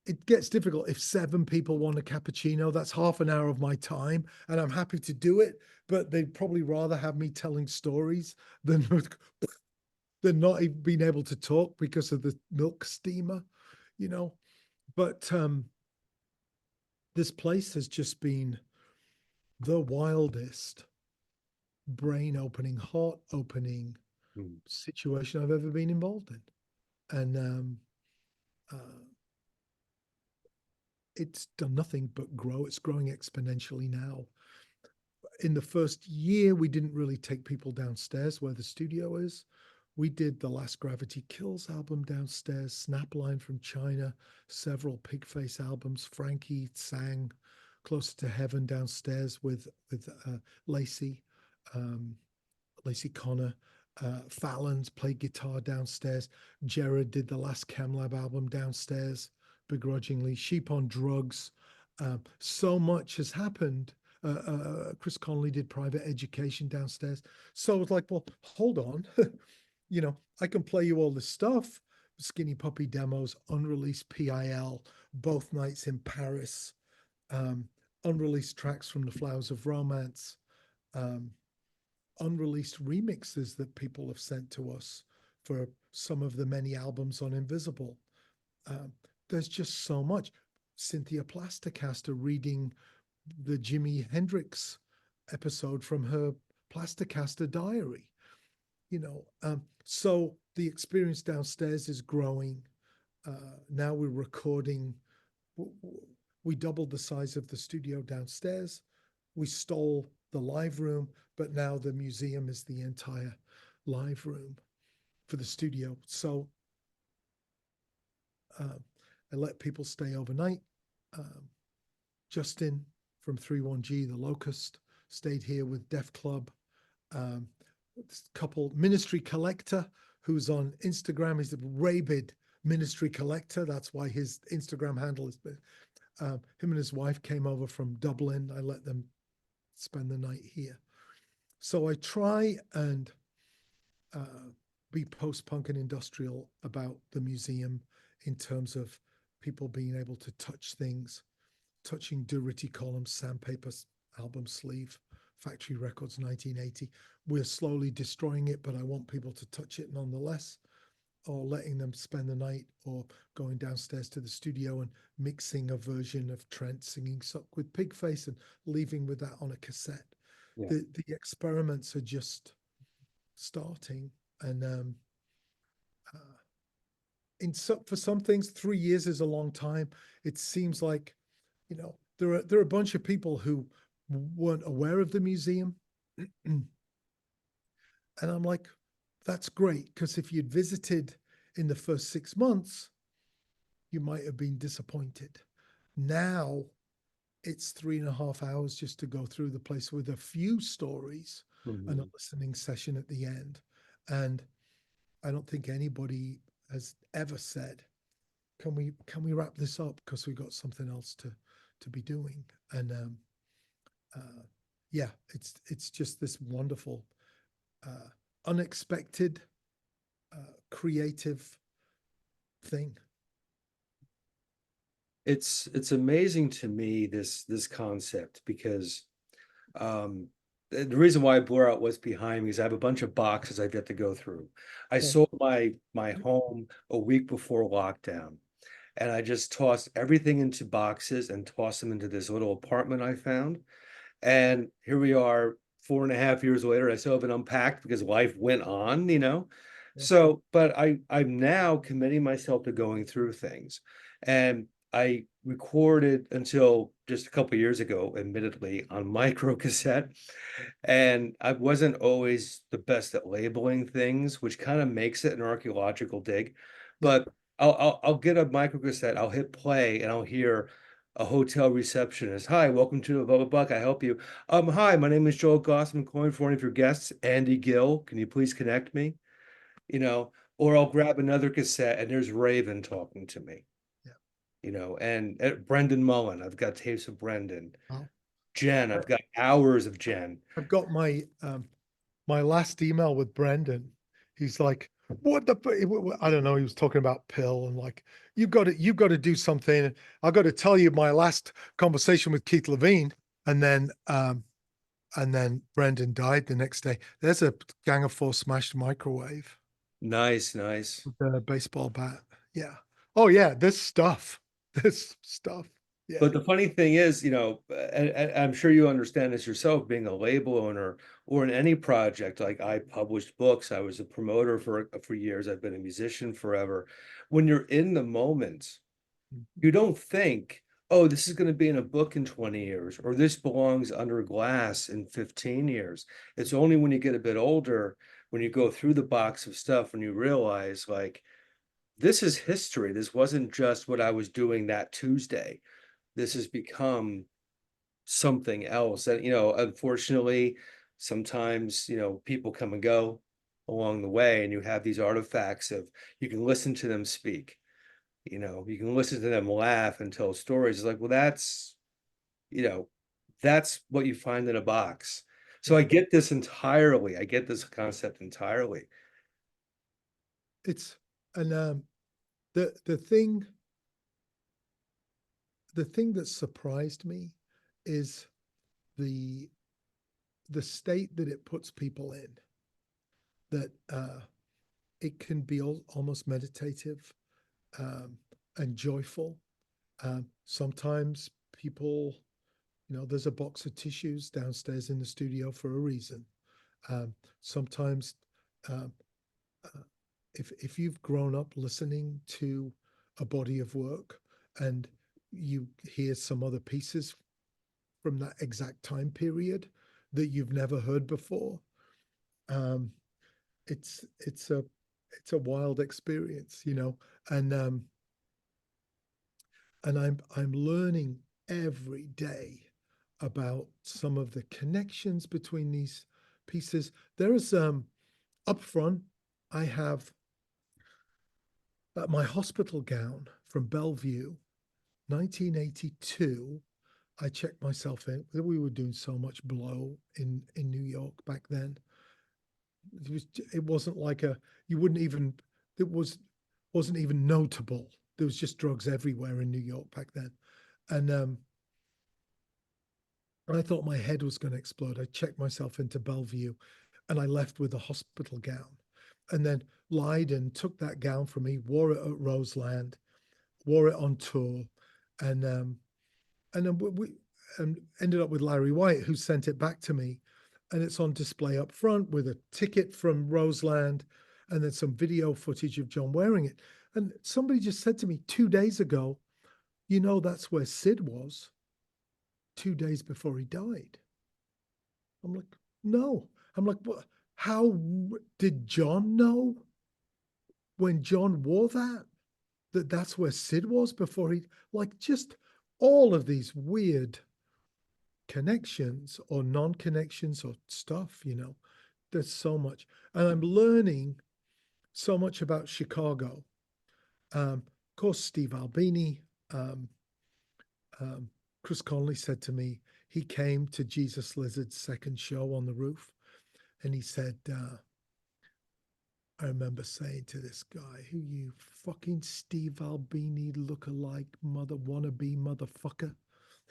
it gets difficult if 7 people want a cappuccino. That's half an hour of my time, and I'm happy to do it. But they'd probably rather have me telling stories than not even being able to talk because of the milk steamer, you know. But this place has just been the wildest, brain-opening, heart-opening situation I've ever been involved in, and it's done nothing but grow. It's growing exponentially now. In the first year, we didn't really take people downstairs where the studio is. We did the last Gravity Kills album downstairs, Snapline from China, several Pigface albums. Frankie sang Closer to Heaven downstairs with Lacey, Lacey Connor. Fallon's played guitar downstairs. Jared did the last ChemLab album downstairs, begrudgingly. Sheep on Drugs. So much has happened. Chris Conley did Private Education downstairs. So it's like, well, hold on. You know, I can play you all this stuff. Skinny Puppy demos, unreleased PiL, both nights in Paris, unreleased tracks from the Flowers of Romance, unreleased remixes that people have sent to us for some of the many albums on Invisible. There's just so much. Cynthia Plasticaster reading the Jimi Hendrix episode from her Plasticaster diary. You know, so the experience downstairs is growing. Now we're recording. We doubled the size of the studio downstairs. We stole the live room, but now the museum is the entire live room for the studio. So I let people stay overnight. Justin from 31G, The Locust, stayed here with Def Club. Couple, Ministry Collector, who's on Instagram. He's a rabid Ministry Collector. That's why his Instagram handle has been. Him and his wife came over from Dublin. I let them spend the night here. So I try and be post-punk and industrial about the museum in terms of people being able to touch things, touching Duritty columns, sandpaper album sleeve, Factory Records 1980. We're slowly destroying it, but I want people to touch it nonetheless, or letting them spend the night, or going downstairs to the studio and mixing a version of Trent singing Suck with Pigface and leaving with that on a cassette. Yeah. The experiments are just starting, and for some things, 3 years is a long time. It seems like, you know, there are a bunch of people who weren't aware of the museum. And I'm like, that's great, because if you'd visited in the first 6 months, you might have been disappointed. Now it's 3.5 hours just to go through the place with a few stories and a listening session at the end. And I don't think anybody has ever said can we wrap this up because we've got something else to be doing? And yeah, it's just this wonderful, unexpected, creative thing. It's amazing to me, this concept, because the reason why I blur out what's behind me is I have a bunch of boxes I've got to go through. I Okay. sold my home a week before lockdown, and I just tossed everything into boxes and tossed them into this little apartment I found. And here we are 4.5 years later. I still haven't unpacked because life went on, you know. Yeah. So, but I'm now committing myself to going through things. And I recorded until just a couple years ago, admittedly, on micro cassette. And I wasn't always the best at labeling things, which kind of makes it an archaeological dig. Yeah. But I'll get a micro cassette, I'll hit play, and I'll hear a hotel receptionist. Hi, welcome to the blah blah blah. Can I help you? Hi, my name is Joel Gausten. I'm calling for one of your guests, Andy Gill. Can you please connect me? You know, or I'll grab another cassette and there's Raven talking to me, Yeah. and Brendan Mullen. I've got tapes of Brendan. Wow. Jen, I've got hours of Jen. I've got my last email with Brendan. He's like, what the I don't know, he was talking about PiL and like, you've got to do something. I got to tell you my last conversation with Keith Levine. And then Brendan died the next day. There's a Gang of Four smashed microwave Nice, nice. with a baseball bat. Yeah. Oh yeah, this stuff. This stuff. Yeah. But the funny thing is, and I'm sure you understand this yourself, being a label owner or in any project, like I published books, I was a promoter for years, I've been a musician forever. When you're in the moment, you don't think, oh, this is going to be in a book in 20 years, or this belongs under glass in 15 years. It's only when you get a bit older, when you go through the box of stuff, when you realize, like, this is history. This wasn't just what I was doing that Tuesday. This has become something else. And, unfortunately, sometimes, people come and go along the way, and you have these artifacts of, you can listen to them speak. You can listen to them laugh and tell stories. It's like, well, you know, that's what you find in a box. So Yeah. I get this entirely. I get this concept entirely. It's and the the thing the thing that surprised me is the the state that it puts people in, that it can be almost meditative, um, and joyful. Sometimes people, there's a box of tissues downstairs in the studio for a reason. Sometimes, um, uh, if you've grown up listening to a body of work and you hear some other pieces from that exact time period that you've never heard before, um, it's it's a it's a wild experience, and I'm learning every day about some of the connections between these pieces. There's up front, I have my hospital gown from Bellevue, 1982. I checked myself in. We were doing so much blow in New York back then. It wasn't like you wouldn't even, it wasn't even notable. There was just drugs everywhere in New York back then. And I thought my head was going to explode. I checked myself into Bellevue and I left with a hospital gown, and then lied and took that gown from me, wore it at Roseland, wore it on tour, and then we ended up with Larry White, who sent it back to me, and it's on display up front with a ticket from Roseland, and then some video footage of John wearing it. And somebody just said to me 2 days ago, that's where Sid was 2 days before he died. I'm like, no. I'm like, what? How did John know when John wore that's where Sid was before he, like, just all of these weird connections or non-connections or stuff. There's so much. And I'm learning so much about Chicago. course, Steve Albini, um, um, Chris Conley said to me, he came to Jesus Lizard's second show on the roof, and he said, I remember saying to this guy, who you fucking Steve Albini look-alike wannabe motherfucker.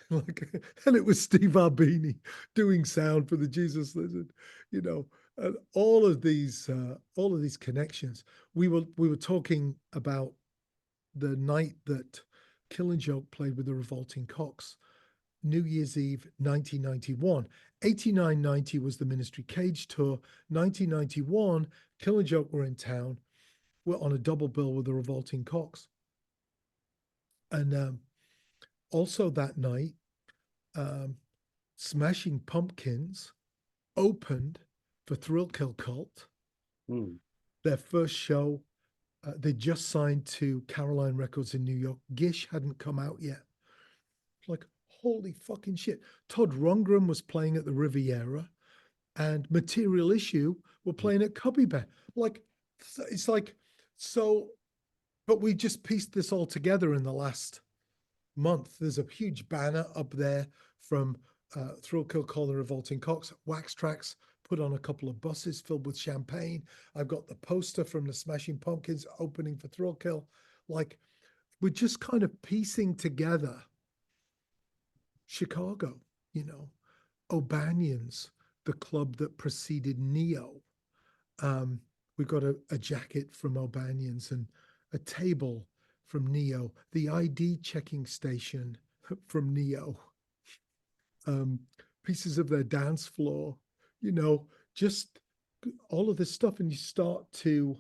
Like, and it was Steve Albini doing sound for the Jesus Lizard, you know, and all of these connections. We were talking about the night that Killing Joke played with the Revolting Cocks, New Year's Eve 1991. 89-90 was the Ministry Cage tour. 1991, Killing Joke were in town. We're on a double bill with the Revolting Cocks. And also that night, um, Smashing Pumpkins opened for Thrill Kill Cult. Hmm. Their first show, they just signed to Caroline Records in New York. Gish hadn't come out yet. Like, holy fucking shit. Todd Rundgren was playing at the Riviera, and Material Issue were playing at Cubby Bear. Like, it's like, so, but we just pieced this all together in the last month. There's a huge banner up there from Thrill Kill Call the Revolting Cocks. Wax Tracks put on a couple of buses filled with champagne. I've got the poster from the Smashing Pumpkins opening for Thrill Kill. Like, we're just kind of piecing together Chicago, you know, O'Banion's, the club that preceded Neo. We got a jacket from O'Banion's and a table from Neo, the ID checking station from Neo, um, pieces of their dance floor, you know, just all of this stuff. And you start to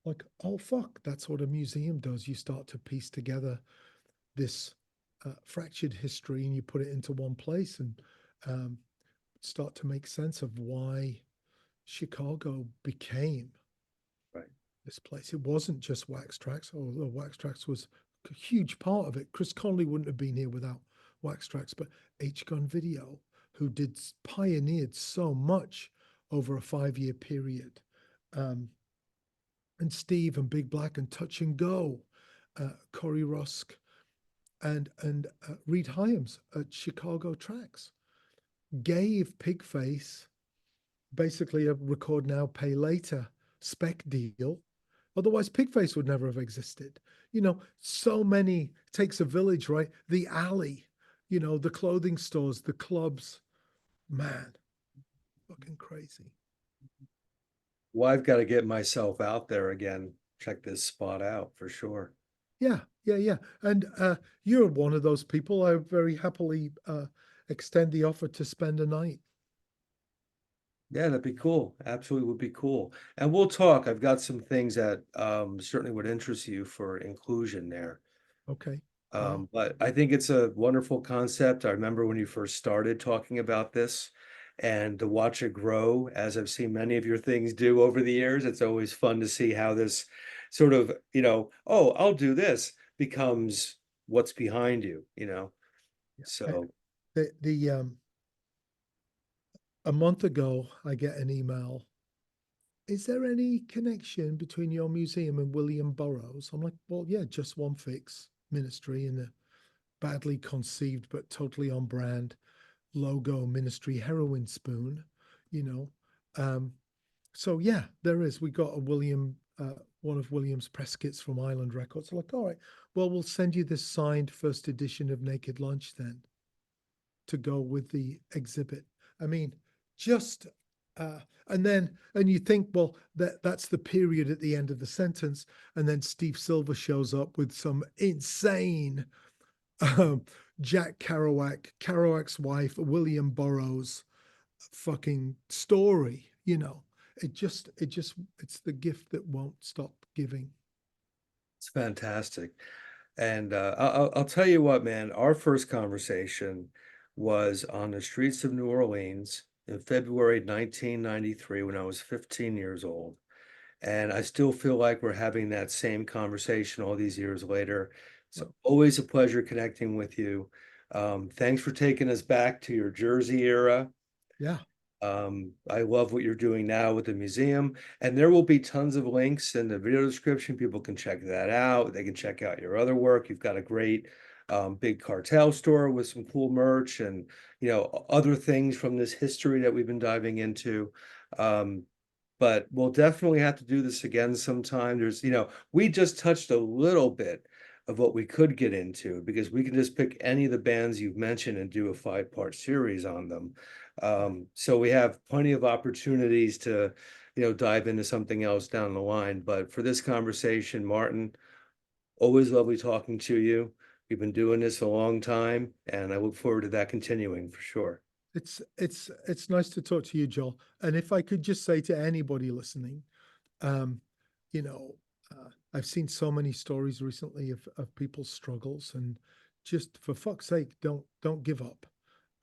like, oh, fuck, that's what a museum does. You start to piece together this fractured history and you put it into one place and start to make sense of why Chicago became Right. this place. It wasn't just Wax Tracks, although Wax Tracks was a huge part of it. Chris Conley wouldn't have been here without Wax Tracks, but H Gun Video, who pioneered so much over a 5-year period. And Steve and Big Black and Touch and Go, Corey Rusk and Reed Hyams at Chicago Tracks gave Pigface basically a record now, pay later spec deal. Otherwise, Pigface would never have existed. You know, so many, takes a village, right? The alley, you know, the clothing stores, the clubs. Man, fucking crazy. Well, I've got to get myself out there again. Check this spot out for sure. Yeah, yeah, yeah. And you're one of those people. I very happily extend the offer to spend a night. Yeah, that'd be cool. Absolutely would be cool. And we'll talk. I've got some things that certainly would interest you for inclusion there. Okay. Yeah. But I think it's a wonderful concept. I remember when you first started talking about this and to watch it grow, as I've seen many of your things do over the years, it's always fun to see how this sort of, oh, I'll do this becomes what's behind you. I, So, the a month ago, I get an email. Is there any connection between your museum and William Burroughs? I'm like, well, yeah, just one fix ministry in a badly conceived but totally on brand logo ministry heroin spoon, you know. So yeah, there is. We got a one of William's press kits from Island Records. I'm like, all right, well, we'll send you this signed first edition of Naked Lunch then to go with the exhibit. I mean, just and you think, well, that's the period at the end of the sentence, and then Steve Silver shows up with some insane um, Jack Kerouac's wife, William Burroughs fucking story. You know, it's the gift that won't stop giving. it's fantastic. And I'll tell you what, man, our first conversation was on the streets of New Orleans in February 1993 when I was 15 years old. And I still feel like we're having that same conversation all these years later. So Well, always a pleasure connecting with you. Thanks for taking us back to your Jersey era. yeah, I love what you're doing now with the museum, and there will be tons of links in the video description. People can check that out. They can check out your other work. You've got a great big cartel store with some cool merch and other things from this history that we've been diving into. Um, but we'll definitely have to do this again sometime. We just touched a little bit of what we could get into because we can just pick any of the bands you've mentioned and do a 5-part series on them. So we have plenty of opportunities to, dive into something else down the line. But for this conversation, Martin, always lovely talking to you. We've been doing this a long time, and I look forward to that continuing for sure. It's nice to talk to you, Joel. And if I could just say to anybody listening, um, you know, I've seen so many stories recently of people's struggles, and just for fuck's sake, don't give up.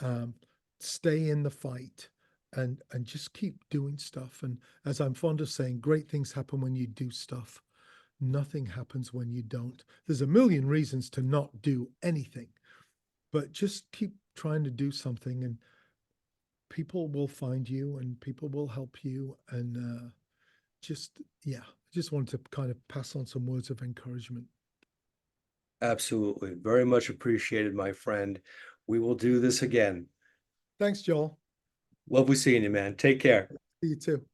Um, Stay in the fight, and just keep doing stuff. And as I'm fond of saying, great things happen when you do stuff. Nothing happens when you don't. There's a million reasons to not do anything, but just keep trying to do something, and people will find you and people will help you. And yeah, I just wanted to kind of pass on some words of encouragement. Absolutely. Very much appreciated, my friend. We will do this again. Thanks, Joel. Lovely seeing you, man. Take care. See you too.